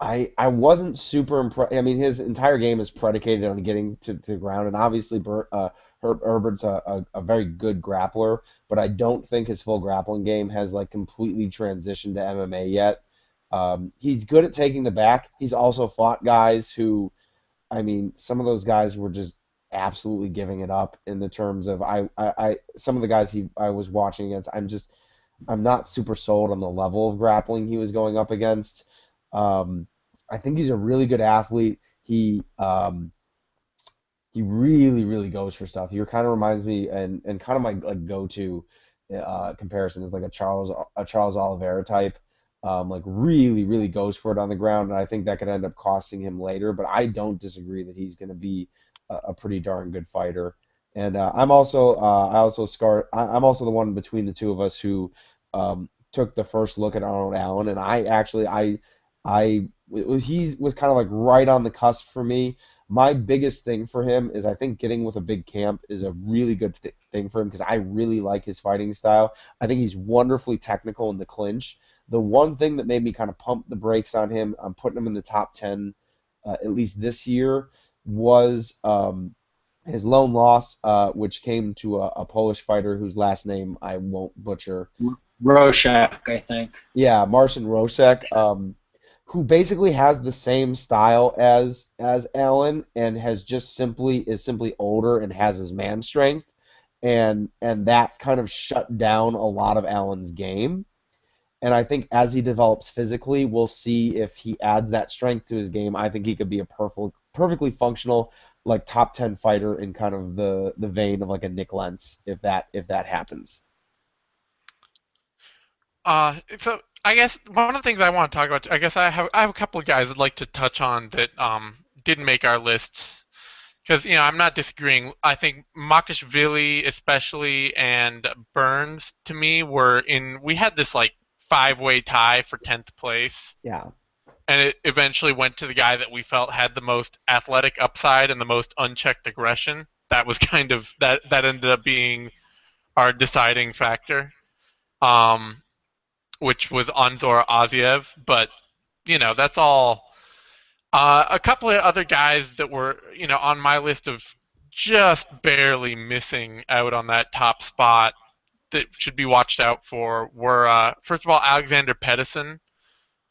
I wasn't super impressed. I mean, his entire game is predicated on getting to the ground, and obviously, Herbert's a very good grappler, but I don't think his full grappling game has like completely transitioned to MMA yet. He's good at taking the back. He's also fought guys who, I mean, some of those guys were just absolutely giving it up in the terms of some of the guys I was watching against. I'm not super sold on the level of grappling he was going up against. Um, I think he's a really good athlete. He really goes for stuff. He kind of reminds me and kind of my like go-to comparison is like a Charles Oliveira type. Like really goes for it on the ground, and I think that could end up costing him later. But I don't disagree that he's going to be a pretty darn good fighter. And I'm also the one between the two of us who took the first look at Arnold Allen, and he was kind of like right on the cusp for me. My biggest thing for him is I think getting with a big camp is a really good thing for him because I really like his fighting style. I think he's wonderfully technical in the clinch. The one thing that made me kind of pump the brakes on him, I'm putting him in the top 10 at least this year, was his lone loss, which came to a Polish fighter whose last name I won't butcher. Rorschach, I think. Yeah, Marcin Rosek, who basically has the same style as Allen and has just simply older and has his man strength, and that kind of shut down a lot of Allen's game. And I think as he develops physically, we'll see if he adds that strength to his game. I think he could be a perfectly functional like top 10 fighter in kind of the vein of like a Nick Lentz if that happens. So I guess one of the things I want to talk about, I guess I have a couple of guys I'd like to touch on that didn't make our lists because I'm not disagreeing. I think Makashvili especially and Burns to me were in. We had this like five-way tie for 10th place, Yeah. and it eventually went to the guy that we felt had the most athletic upside and the most unchecked aggression. That was kind of that ended up being our deciding factor. Um, which was Anzor Aziev, but that's all. A couple of other guys that were on my list of just barely missing out on that top spot that should be watched out for were first of all Alexander Pedersen,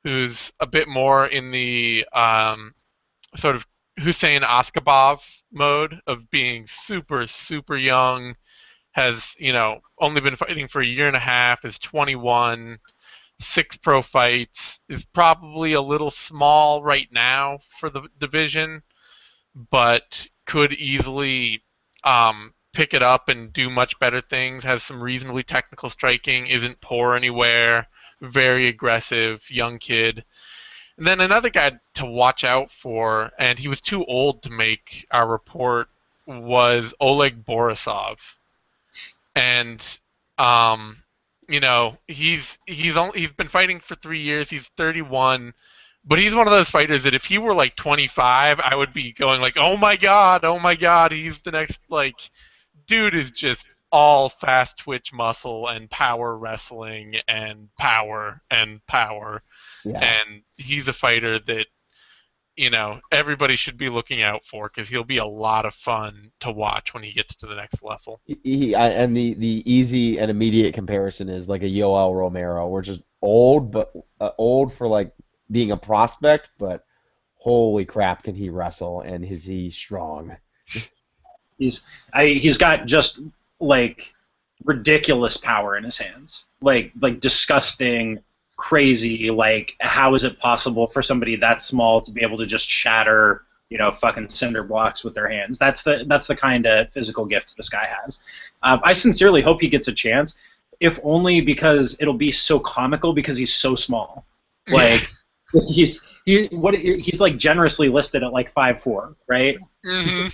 who's a bit more in the sort of Hussein Askabov mode of being super young, has only been fighting for a year and a half, is 21, six pro fights, is probably a little small right now for the division, but could easily pick it up and do much better things. Has some reasonably technical striking, isn't poor anywhere. very aggressive young kid. And then another guy to watch out for, and he was too old to make our report, was Oleg Borisov. And um, he's been fighting for 3 years. He's 31, but he's one of those fighters that if he were like 25, I would be going like, oh my god, he's the next like dude is just all fast twitch muscle and power wrestling and power and power, Yeah. and he's a fighter that everybody should be looking out for because he'll be a lot of fun to watch when he gets to the next level. And the easy and immediate comparison is like a Yoel Romero, which is old, but old for like being a prospect, but holy crap, can he wrestle and is he strong? He's got just like ridiculous power in his hands, like disgusting, crazy. Like, how is it possible for somebody that small to be able to just shatter, fucking cinder blocks with their hands? That's the kind of physical gifts this guy has. I sincerely hope he gets a chance, if only because it'll be so comical because he's so small. Like, he's like generously listed at like 5'4", right? Mm-hmm.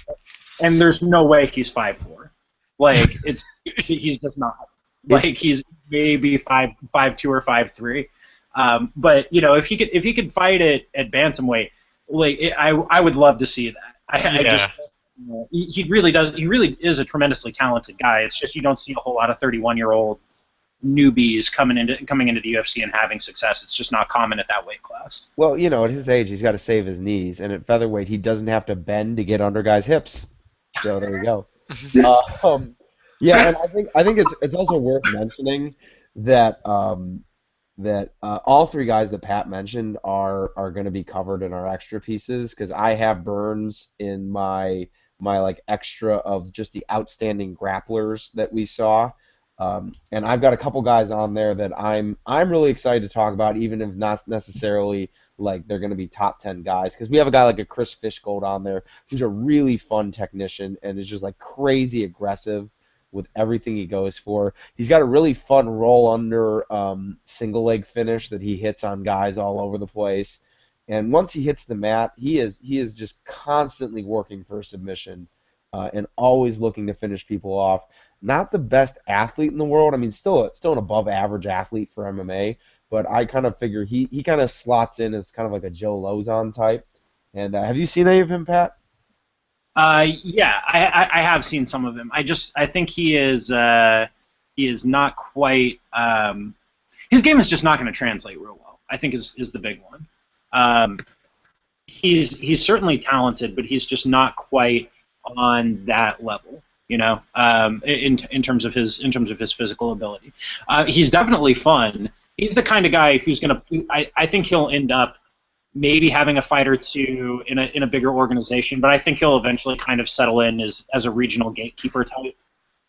And there's no way he's 5'4". Like, he's just not. Like, he's maybe 5'2" or 5'3". But if he could fight at bantamweight, like I would love to see that. I just he really does. He really is a tremendously talented guy. It's just you don't see a whole lot of 31-year-old newbies coming into the UFC and having success. It's just not common at that weight class. Well, at his age, he's got to save his knees, and at featherweight, he doesn't have to bend to get under guys' hips. So there you go. Yeah, and I think it's also worth mentioning that all three guys that Pat mentioned are going to be covered in our extra pieces because I have Burns in my like extra of just the outstanding grapplers that we saw. And I've got a couple guys on there that I'm really excited to talk about, even if not necessarily like they're going to be top 10 guys, because we have a guy like a Chris Fishgold on there who's a really fun technician and is just like crazy aggressive with everything he goes for. He's got a really fun roll under single leg finish that he hits on guys all over the place. And once he hits the mat, he is just constantly working for a submission. And always looking to finish people off. Not the best athlete in the world. I mean, still an above average athlete for MMA, but I kind of figure he kind of slots in as kind of like a Joe Lozon type. And have you seen any of him, Pat? Yeah, I have seen some of him. I think he is not quite. His game is just not going to translate real well, I think is the big one. He's certainly talented, but he's just not quite on that level, in terms of his physical ability. He's definitely fun. He's the kind of guy who's gonna. I think he'll end up maybe having a fight or two in a bigger organization, but I think he'll eventually kind of settle in as a regional gatekeeper type.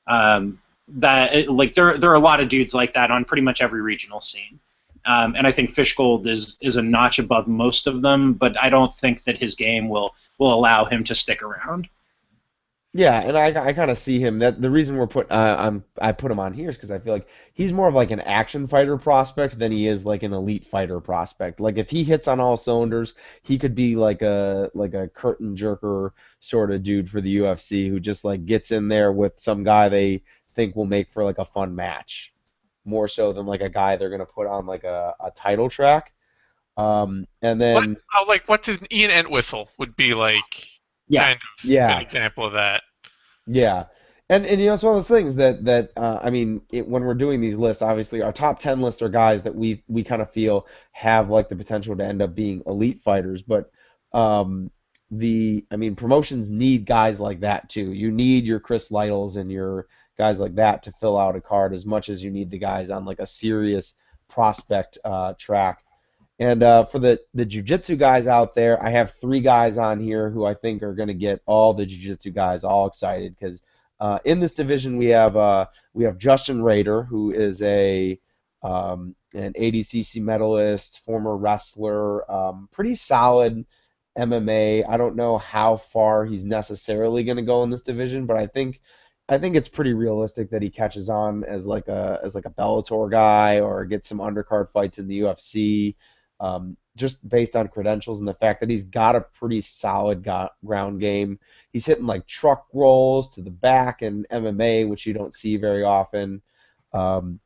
Like there are a lot of dudes like that on pretty much every regional scene. And I think Fishgold is a notch above most of them, but I don't think that his game will allow him to stick around. Yeah, and I kind of see him. That the reason I put him on here is because I feel like he's more of like an action fighter prospect than he is like an elite fighter prospect. Like if he hits on all cylinders, he could be like a curtain jerker sort of dude for the UFC who just like gets in there with some guy they think will make for like a fun match, more so than like a guy they're gonna put on like a title track. And then What's his Ian Entwistle would be like Yeah. kind of yeah. an example of that. Yeah, and it's one of those things that I mean, when we're doing these lists, obviously our top 10 lists are guys that we kind of feel have like the potential to end up being elite fighters, but promotions need guys like that too. You need your Chris Lytles and your guys like that to fill out a card as much as you need the guys on like a serious prospect track. And for the jiu-jitsu guys out there, I have three guys on here who I think are going to get all the jiu-jitsu guys all excited because in this division we have Justin Rader, who is an ADCC medalist, former wrestler, pretty solid MMA. I don't know how far he's necessarily going to go in this division, but I think I think it's pretty realistic that he catches on as like a Bellator guy or gets some undercard fights in the UFC, just based on credentials and the fact that he's got a pretty solid ground game. He's hitting like truck rolls to the back in MMA, which you don't see very often. Um,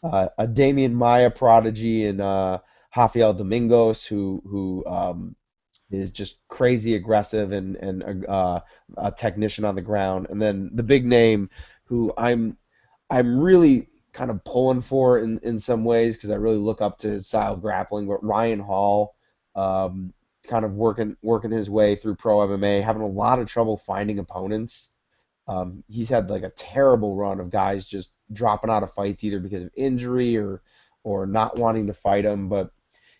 a Damian Maya prodigy and Rafael Domingos, who is just crazy aggressive and a technician on the ground. And then the big name who I'm really kind of pulling for in some ways because I really look up to his style of grappling. But Ryan Hall, kind of working his way through pro MMA, having a lot of trouble finding opponents. He's had like a terrible run of guys just dropping out of fights either because of injury or not wanting to fight him. But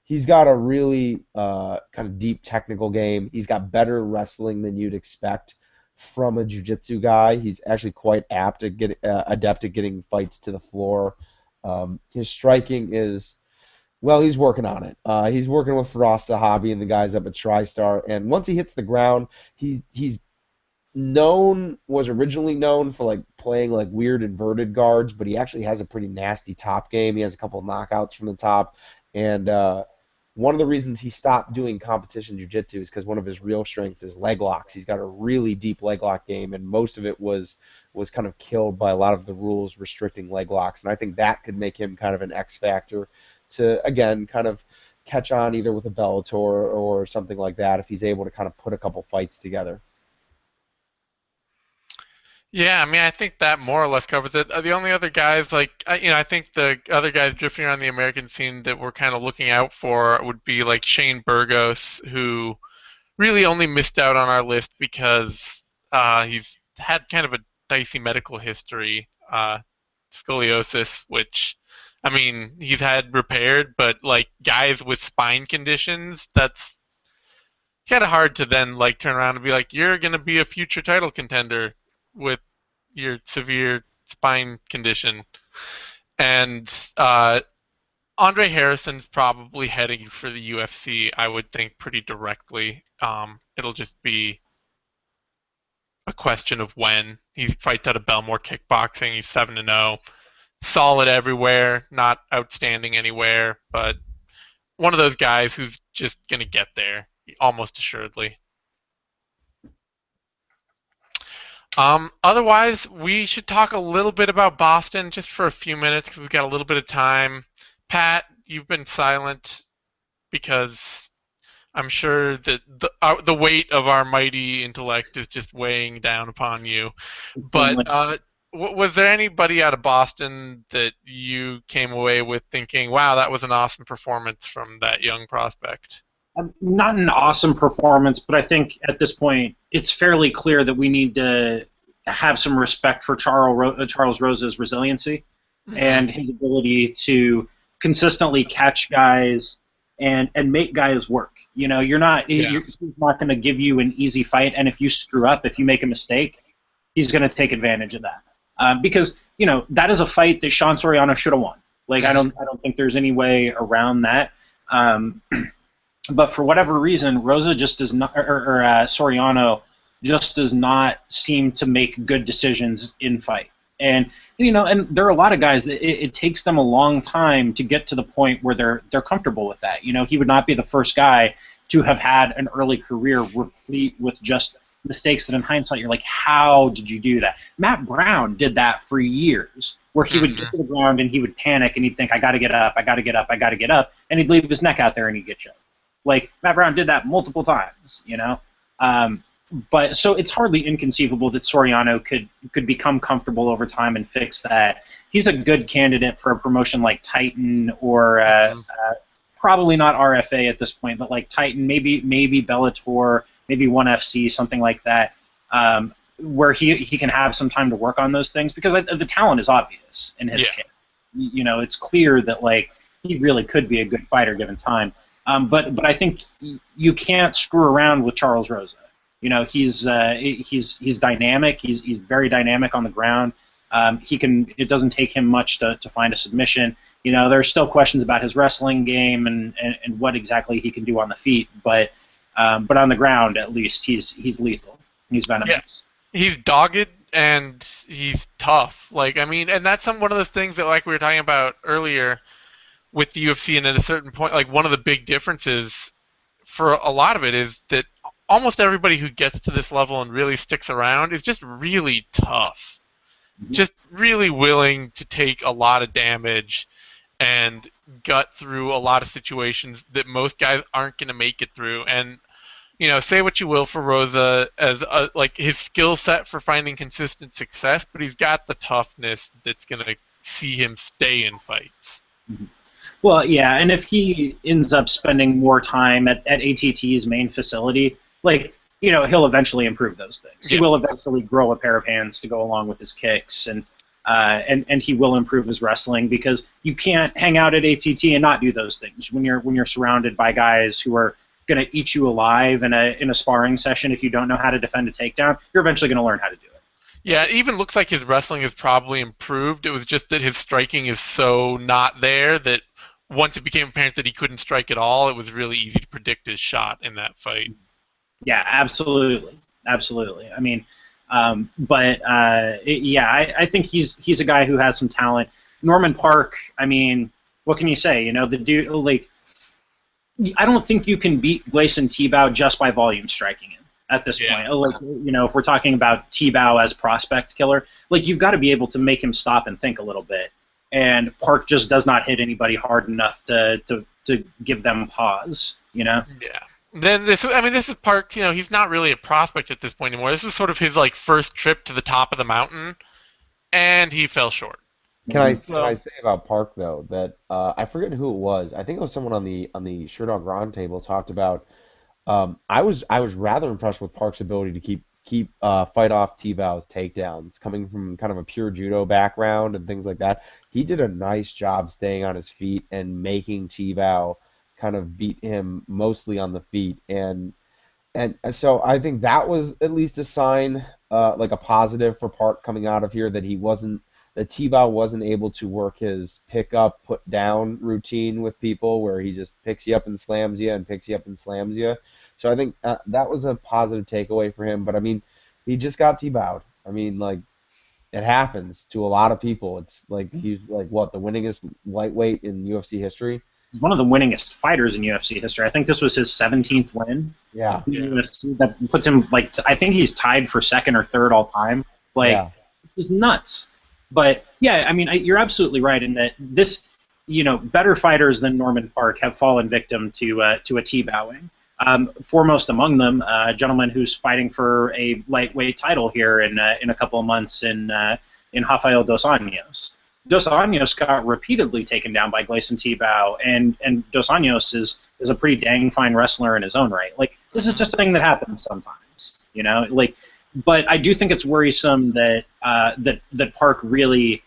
he's got a really kind of deep technical game. He's got better wrestling than you'd expect from a jiu-jitsu guy. He's actually quite apt at adept at getting fights to the floor. His striking is, well, he's working on it. He's working with Faraz Sahabi and the guys up at TriStar, and once he hits the ground, he's was originally known for like playing like weird inverted guards, but he actually has a pretty nasty top game. He has a couple of knockouts from the top, and one of the reasons he stopped doing competition jiu-jitsu is because one of his real strengths is leg locks. He's got a really deep leg lock game, and most of it was kind of killed by a lot of the rules restricting leg locks. And I think that could make him kind of an X factor to, again, kind of catch on either with a Bellator or something like that if he's able to kind of put a couple fights together. Yeah, I mean, I think that more or less covers it. The only other guys, like, I think the other guys drifting around the American scene that we're kind of looking out for would be like Shane Burgos, who really only missed out on our list because he's had kind of a dicey medical history, scoliosis, which, I mean, he's had repaired, but like guys with spine conditions, that's kind of hard to then like turn around and be like, you're gonna be a future title contender with your severe spine condition. And Andre Harrison's probably heading for the UFC, I would think, pretty directly. It'll just be a question of when. He fights out of Belmore Kickboxing. He's 7-0. Solid everywhere, not outstanding anywhere, but one of those guys who's just going to get there, almost assuredly. Otherwise, we should talk a little bit about Boston just for a few minutes because we've got a little bit of time. Pat, you've been silent because I'm sure that the weight of our mighty intellect is just weighing down upon you. But was there anybody out of Boston that you came away with thinking, wow, that was an awesome performance from that young prospect? Not an awesome performance, but I think at this point it's fairly clear that we need to have some respect for Charles Rosa's resiliency and his ability to consistently catch guys and make guys work. You know, he's not going to give you an easy fight, and if you screw up, if you make a mistake, he's going to take advantage of that. Because that is a fight that Sean Soriano should have won. Like I don't think there's any way around that. But for whatever reason, Rosa just does not, or Soriano just does not seem to make good decisions in fight. And and there are a lot of guys that it takes them a long time to get to the point where they're comfortable with that. He would not be the first guy to have had an early career replete with just mistakes that in hindsight you're like, how did you do that? Matt Brown did that for years, where he would get to the ground and he would panic and he'd think, I got to get up, I got to get up, I got to get up, and he'd leave his neck out there and he'd get choked. Like, Matt Brown did that multiple times, But so it's hardly inconceivable that Soriano could become comfortable over time and fix that. He's a good candidate for a promotion like Titan or probably not RFA at this point, but like Titan, maybe Bellator, maybe ONE FC, something like that, where he can have some time to work on those things because the talent is obvious in his case. It's clear that like he really could be a good fighter given time. But I think you can't screw around with Charles Rosa. He's dynamic. He's very dynamic on the ground. It doesn't take him much to find a submission. There's still questions about his wrestling game and what exactly he can do on the feet. But on the ground, at least, he's lethal. He's venomous. Yeah. He's dogged and he's tough. Like, I mean, and that's one of those things that, like we were talking about earlier with the UFC, and at a certain point, like one of the big differences for a lot of it is that almost everybody who gets to this level and really sticks around is just really tough, just really willing to take a lot of damage and gut through a lot of situations that most guys aren't going to make it through. And say what you will for Rosa as like his skill set for finding consistent success, but he's got the toughness that's going to see him stay in fights. Well, yeah, and if he ends up spending more time at ATT's main facility, like, he'll eventually improve those things. Yeah. He will eventually grow a pair of hands to go along with his kicks, and he will improve his wrestling, because you can't hang out at ATT and not do those things when you're surrounded by guys who are going to eat you alive in a sparring session. If you don't know how to defend a takedown, you're eventually going to learn how to do it. Yeah, it even looks like his wrestling has probably improved. It was just that his striking is so not there that once it became apparent that he couldn't strike at all, it was really easy to predict his shot in that fight. Yeah, absolutely. I mean, I think he's a guy who has some talent. Norman Park, I mean, what can you say? The dude, like, I don't think you can beat Gleison Tebow just by volume striking him at this point. Like, if we're talking about Tebow as prospect killer, like, you've got to be able to make him stop and think a little bit. And Park just does not hit anybody hard enough to give them pause, Yeah. Then this is Park. He's not really a prospect at this point anymore. This was sort of his first trip to the top of the mountain, and he fell short. Can I say about Park though that I forget who it was. I think it was someone on the Sherdog Roundtable talked about. I was rather impressed with Park's ability to keep fight off Tebow's takedowns, coming from kind of a pure judo background and things like that. He did a nice job staying on his feet and making Tebow kind of beat him mostly on the feet, and so I think that was at least a sign, like a positive for Park coming out of here, that Tebow wasn't able to work his pick up, put down routine with people where he just picks you up and slams you and picks you up and slams you. So I think that was a positive takeaway for him. But I mean, he just got Tebowed. I mean, like, it happens to a lot of people. It's like he's like the winningest lightweight in UFC history. One of the winningest fighters in UFC history. I think this was his 17th win. Yeah. In UFC. That puts him, like, I think he's tied for second or third all time. Like, It's nuts. But yeah, I mean, you're absolutely right in that this, better fighters than Norman Park have fallen victim to a T-bowing. Foremost among them, a gentleman who's fighting for a lightweight title here in a couple of months in Rafael Dos Anjos. Dos Anjos got repeatedly taken down by Gleison Tebow, and Dos Anjos is a pretty dang fine wrestler in his own right. Like, this is just a thing that happens sometimes, like. But I do think it's worrisome that that Park really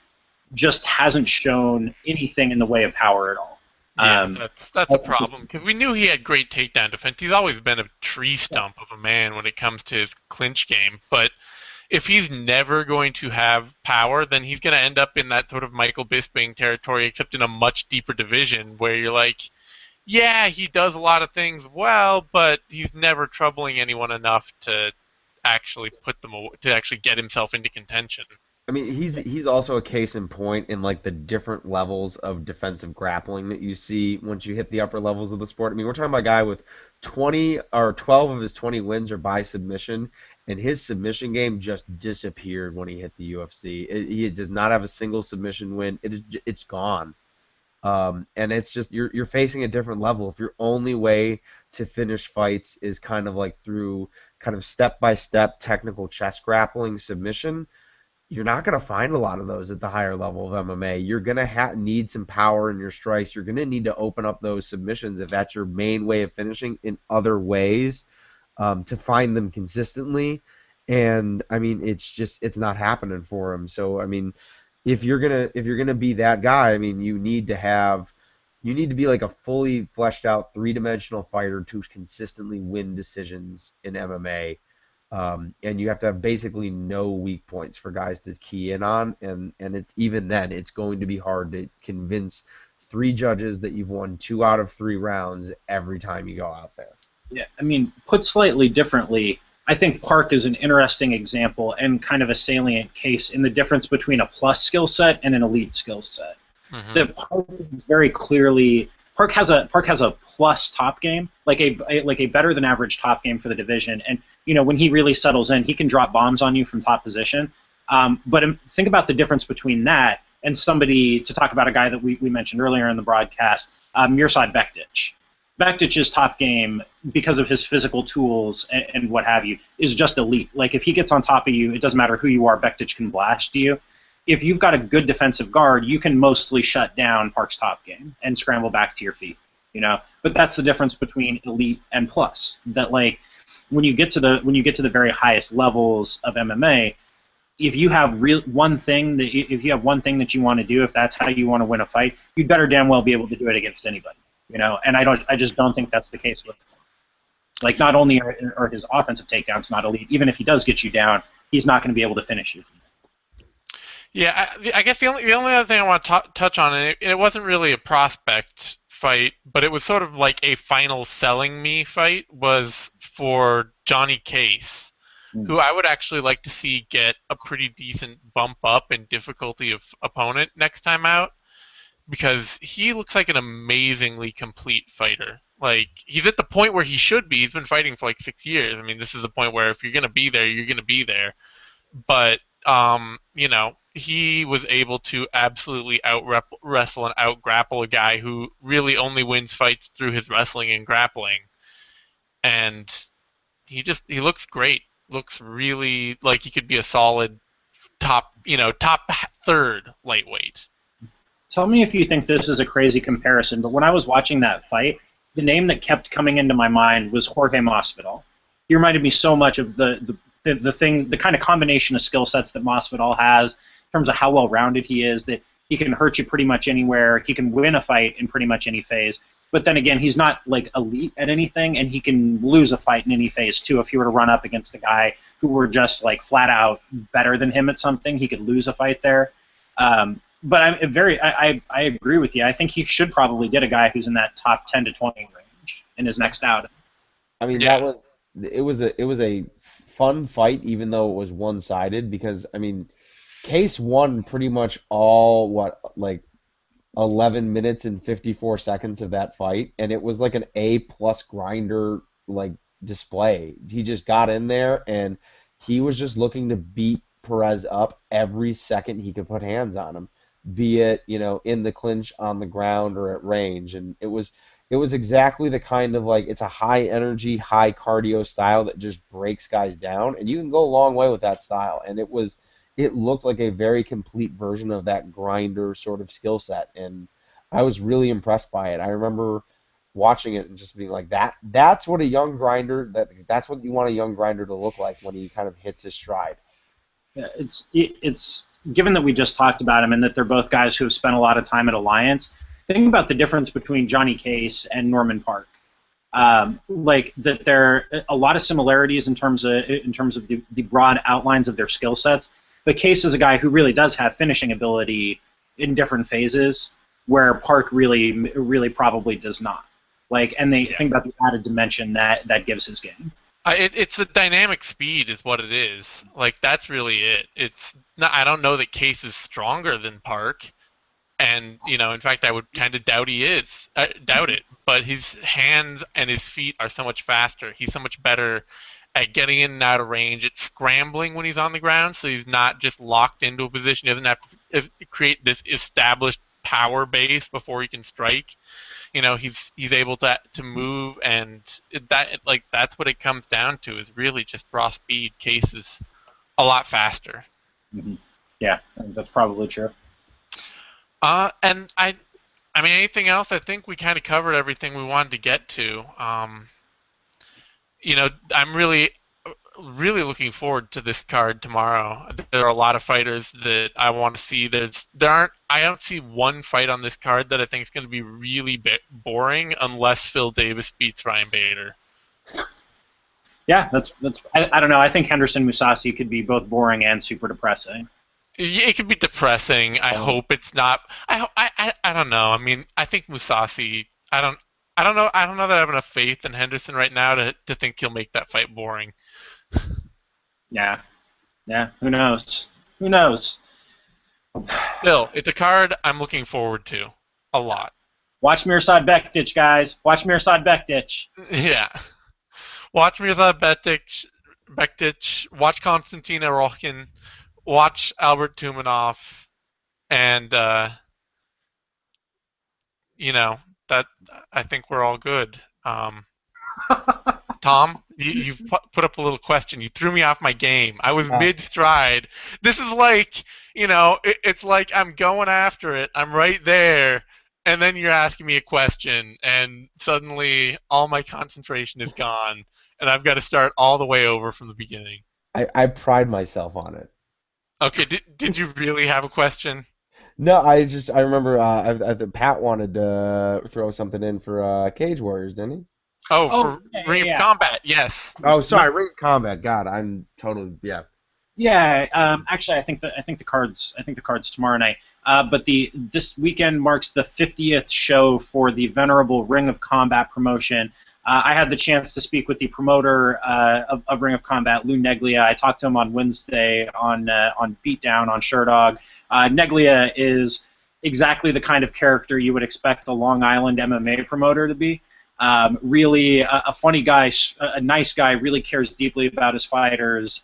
just hasn't shown anything in the way of power at all. Yeah, that's a problem, because we knew he had great takedown defense. He's always been a tree stump of a man when it comes to his clinch game. But if he's never going to have power, then he's going to end up in that sort of Michael Bisping territory, except in a much deeper division, where you're like, yeah, he does a lot of things well, but he's never troubling anyone enough to actually get himself into contention. I mean, he's also a case in point in like the different levels of defensive grappling that you see once you hit the upper levels of the sport. I mean, we're talking about a guy with 20 or 12 of his 20 wins are by submission, and his submission game just disappeared when he hit the UFC. He does not have a single submission win. It's gone. And it's just you're facing a different level. If your only way to finish fights is kind of like through kind of step-by-step technical chest grappling submission, you're not going to find a lot of those at the higher level of MMA. You're going to need some power in your strikes. You're going to need to open up those submissions if that's your main way of finishing in other ways, to find them consistently. And I mean, it's not happening for him. So I mean, if you're gonna be that guy, I mean, you need to be like a fully fleshed out three-dimensional fighter to consistently win decisions in MMA. And you have to have basically no weak points for guys to key in on, and even then it's going to be hard to convince 3 judges that you've won 2 out of 3 rounds every time you go out there. Yeah, I mean, put slightly differently, I think Park is an interesting example and kind of a salient case in the difference between a plus skill set and an elite skill set. Hmm. That Park is very clearly Park has a plus top game, like a better than average top game for the division. And when he really settles in, he can drop bombs on you from top position. But think about the difference between that and somebody, to talk about a guy that we mentioned earlier in the broadcast, Mirsad Bektic. Bektic's top game, because of his physical tools and what have you, is just elite. Like, if he gets on top of you, it doesn't matter who you are, Bektic can blast you. If you've got a good defensive guard, you can mostly shut down Park's top game and scramble back to your feet. But that's the difference between elite and plus. That, like, when you get to the very highest levels of MMA, if you have one thing that you want to do, if that's how you want to win a fight, you'd better damn well be able to do it against anybody. And I just don't think that's the case with, like, not only are his offensive takedowns not elite, even if he does get you down, he's not going to be able to finish you. Yeah, I guess the only other thing I want to touch on, and it wasn't really a prospect fight, but it was sort of like a final selling me fight, was for Johnny Case, who I would actually like to see get a pretty decent bump up in difficulty of opponent next time out, because he looks like an amazingly complete fighter. Like, he's at the point where he should be. He's been fighting for like 6 years. I mean, this is the point where if you're gonna be there, you're gonna be there. But he was able to absolutely out wrestle and out grapple a guy who really only wins fights through his wrestling and grappling, and he looks great. Looks really like he could be a solid top third lightweight. Tell me if you think this is a crazy comparison, but when I was watching that fight, the name that kept coming into my mind was Jorge Masvidal. He reminded me so much of the kind of combination of skill sets that Masvidal has in terms of how well-rounded he is, that he can hurt you pretty much anywhere, he can win a fight in pretty much any phase, but then again, he's not, like, elite at anything, and he can lose a fight in any phase too. If you were to run up against a guy who were just, like, flat out better than him at something, he could lose a fight there. But I agree with you. I think he should probably get a guy who's in that top 10 to 20 range in his next outing. I mean, Yeah. it was a fun fight, even though it was one-sided, because I mean, Case won pretty much all, like 11 minutes and 54 seconds of that fight, and it was like an A-plus grinder, like, display. He just got in there, and he was just looking to beat Perez up every second he could put hands on him, be it, in the clinch, on the ground, or at range. And it was exactly the kind of, like, it's a high energy, high cardio style that just breaks guys down, and you can go a long way with that style. And it looked like a very complete version of that grinder sort of skill set, and I was really impressed by it. I remember watching it and just being like, that's what a young grinder, that's what you want a young grinder to look like when he kind of hits his stride. Yeah, it's given that we just talked about him and that they're both guys who have spent a lot of time at Alliance. Think about the difference between Johnny Case and Norman Park. Like, that there are a lot of similarities in terms of the broad outlines of their skill sets. But Case is a guy who really does have finishing ability in different phases, where Park really probably does not. Like, and they think about the added dimension that gives his game. It's the dynamic speed is what it is. Like, that's really it. It's not. I don't know that Case is stronger than Park, and in fact, I would kind of doubt he is. Doubt it. But his hands and his feet are so much faster. He's so much better at getting in and out of range. It's scrambling when he's on the ground, so he's not just locked into a position. He doesn't have to create this established power base before he can strike. He's able to move, and that's what it comes down to, is really just raw speed. Case is a lot faster. Mm-hmm. Yeah, that's probably true. And I mean, anything else? I think we kind of covered everything we wanted to get to. I'm really looking forward to this card tomorrow. There are a lot of fighters that I want to see. I don't see one fight on this card that I think is going to be really boring unless Phil Davis beats Ryan Bader. Yeah, that's. I don't know. I think Henderson Musasi could be both boring and super depressing. It could be depressing. I hope it's not. I don't know. I mean, I think Musasi. I don't know. I don't know that I have enough faith in Henderson right now to think he'll make that fight boring. Yeah, yeah. Who knows? Who knows? Still, it's a card I'm looking forward to a lot. Watch Mirsad Bektic, guys. Watch Mirsad Bektic. Yeah. Watch Mirza Bektic, watch Konstantina Rokin, watch Albert Tumanov, and you know that I think we're all good. Tom, you've put up a little question. You threw me off my game. I was Uh, mid stride. This is like, it's like I'm going after it. I'm right there, and then you're asking me a question, and suddenly all my concentration is gone, and I've got to start all the way over from the beginning. I pride myself on it. Okay, did you really have a question? No, I remember Pat wanted to throw something in for Cage Warriors, didn't he? Oh, Oh, for yeah, Ring yeah, of yeah. Combat, yes. Oh, sorry, Ring of Combat. God, I'm totally yeah. Yeah, actually, I think the cards tomorrow night. But the this weekend marks the 50th show for the venerable Ring of Combat promotion. I had the chance to speak with the promoter of Ring of Combat, Lou Neglia. I talked to him on Wednesday on Beatdown on Sherdog. Neglia is exactly the kind of character you would expect a Long Island MMA promoter to be. Really a funny guy, a nice guy, really cares deeply about his fighters,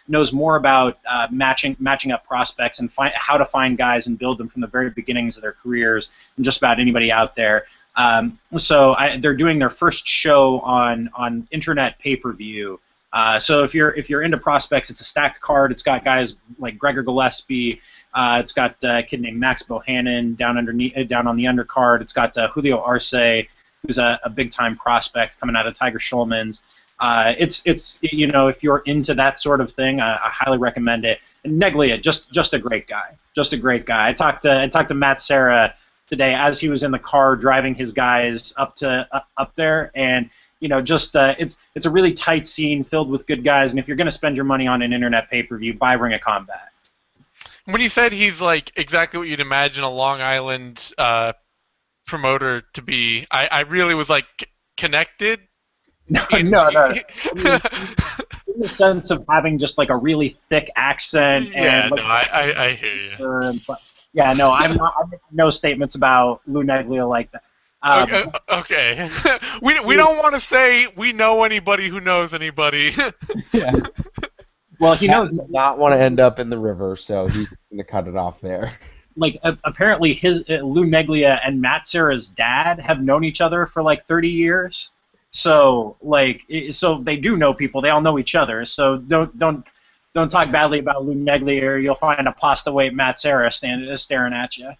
knows more about matching up prospects and how to find guys and build them from the very beginnings of their careers than just about anybody out there. They're doing their first show on internet pay-per-view. So if you're into prospects, it's a stacked card. It's got guys like Gregor Gillespie. It's got a kid named Max Bohannon down on the undercard. It's got Julio Arce, who's a big time prospect coming out of Tiger Schulman's. It's if you're into that sort of thing, I highly recommend it. And Neglia, just a great guy, just a great guy. I talked to Matt Serra today as he was in the car driving his guys up there, and it's a really tight scene filled with good guys. And if you're going to spend your money on an internet pay-per-view, buy Ring of Combat. When you said he's like exactly what you'd imagine a Long Island promoter to be, I really was like connected. No, In, no, no. I mean, in the sense of having just like a really thick accent and yeah, like no, I hear you. but yeah, no, I'm making no statements about Lou Neglia like that. Okay, okay. We don't want to say we know anybody who knows anybody. Yeah. Well, he Pat knows does not want to end up in the river, so he's gonna cut it off there. like apparently his Lou Neglia and Matt Serra's dad have known each other for like 30 years. So they do know people. They all know each other. So don't talk badly about Lou Neglia, or you'll find a pasta weight Matt Serra staring at you.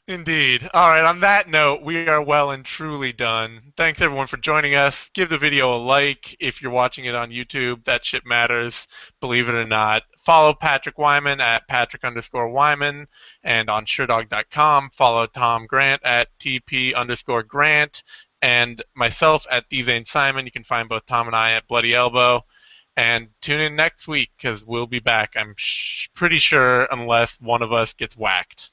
Indeed. All right, on that note, we are well and truly done. Thanks everyone for joining us. Give the video a like if you're watching it on YouTube. That shit matters, believe it or not. Follow Patrick Wyman at Patrick_Wyman and on SureDog.com. Follow Tom Grant at TP_Grant and myself at DZane Simon. You can find both Tom and I at Bloody Elbow. And tune in next week because we'll be back, I'm pretty sure, unless one of us gets whacked.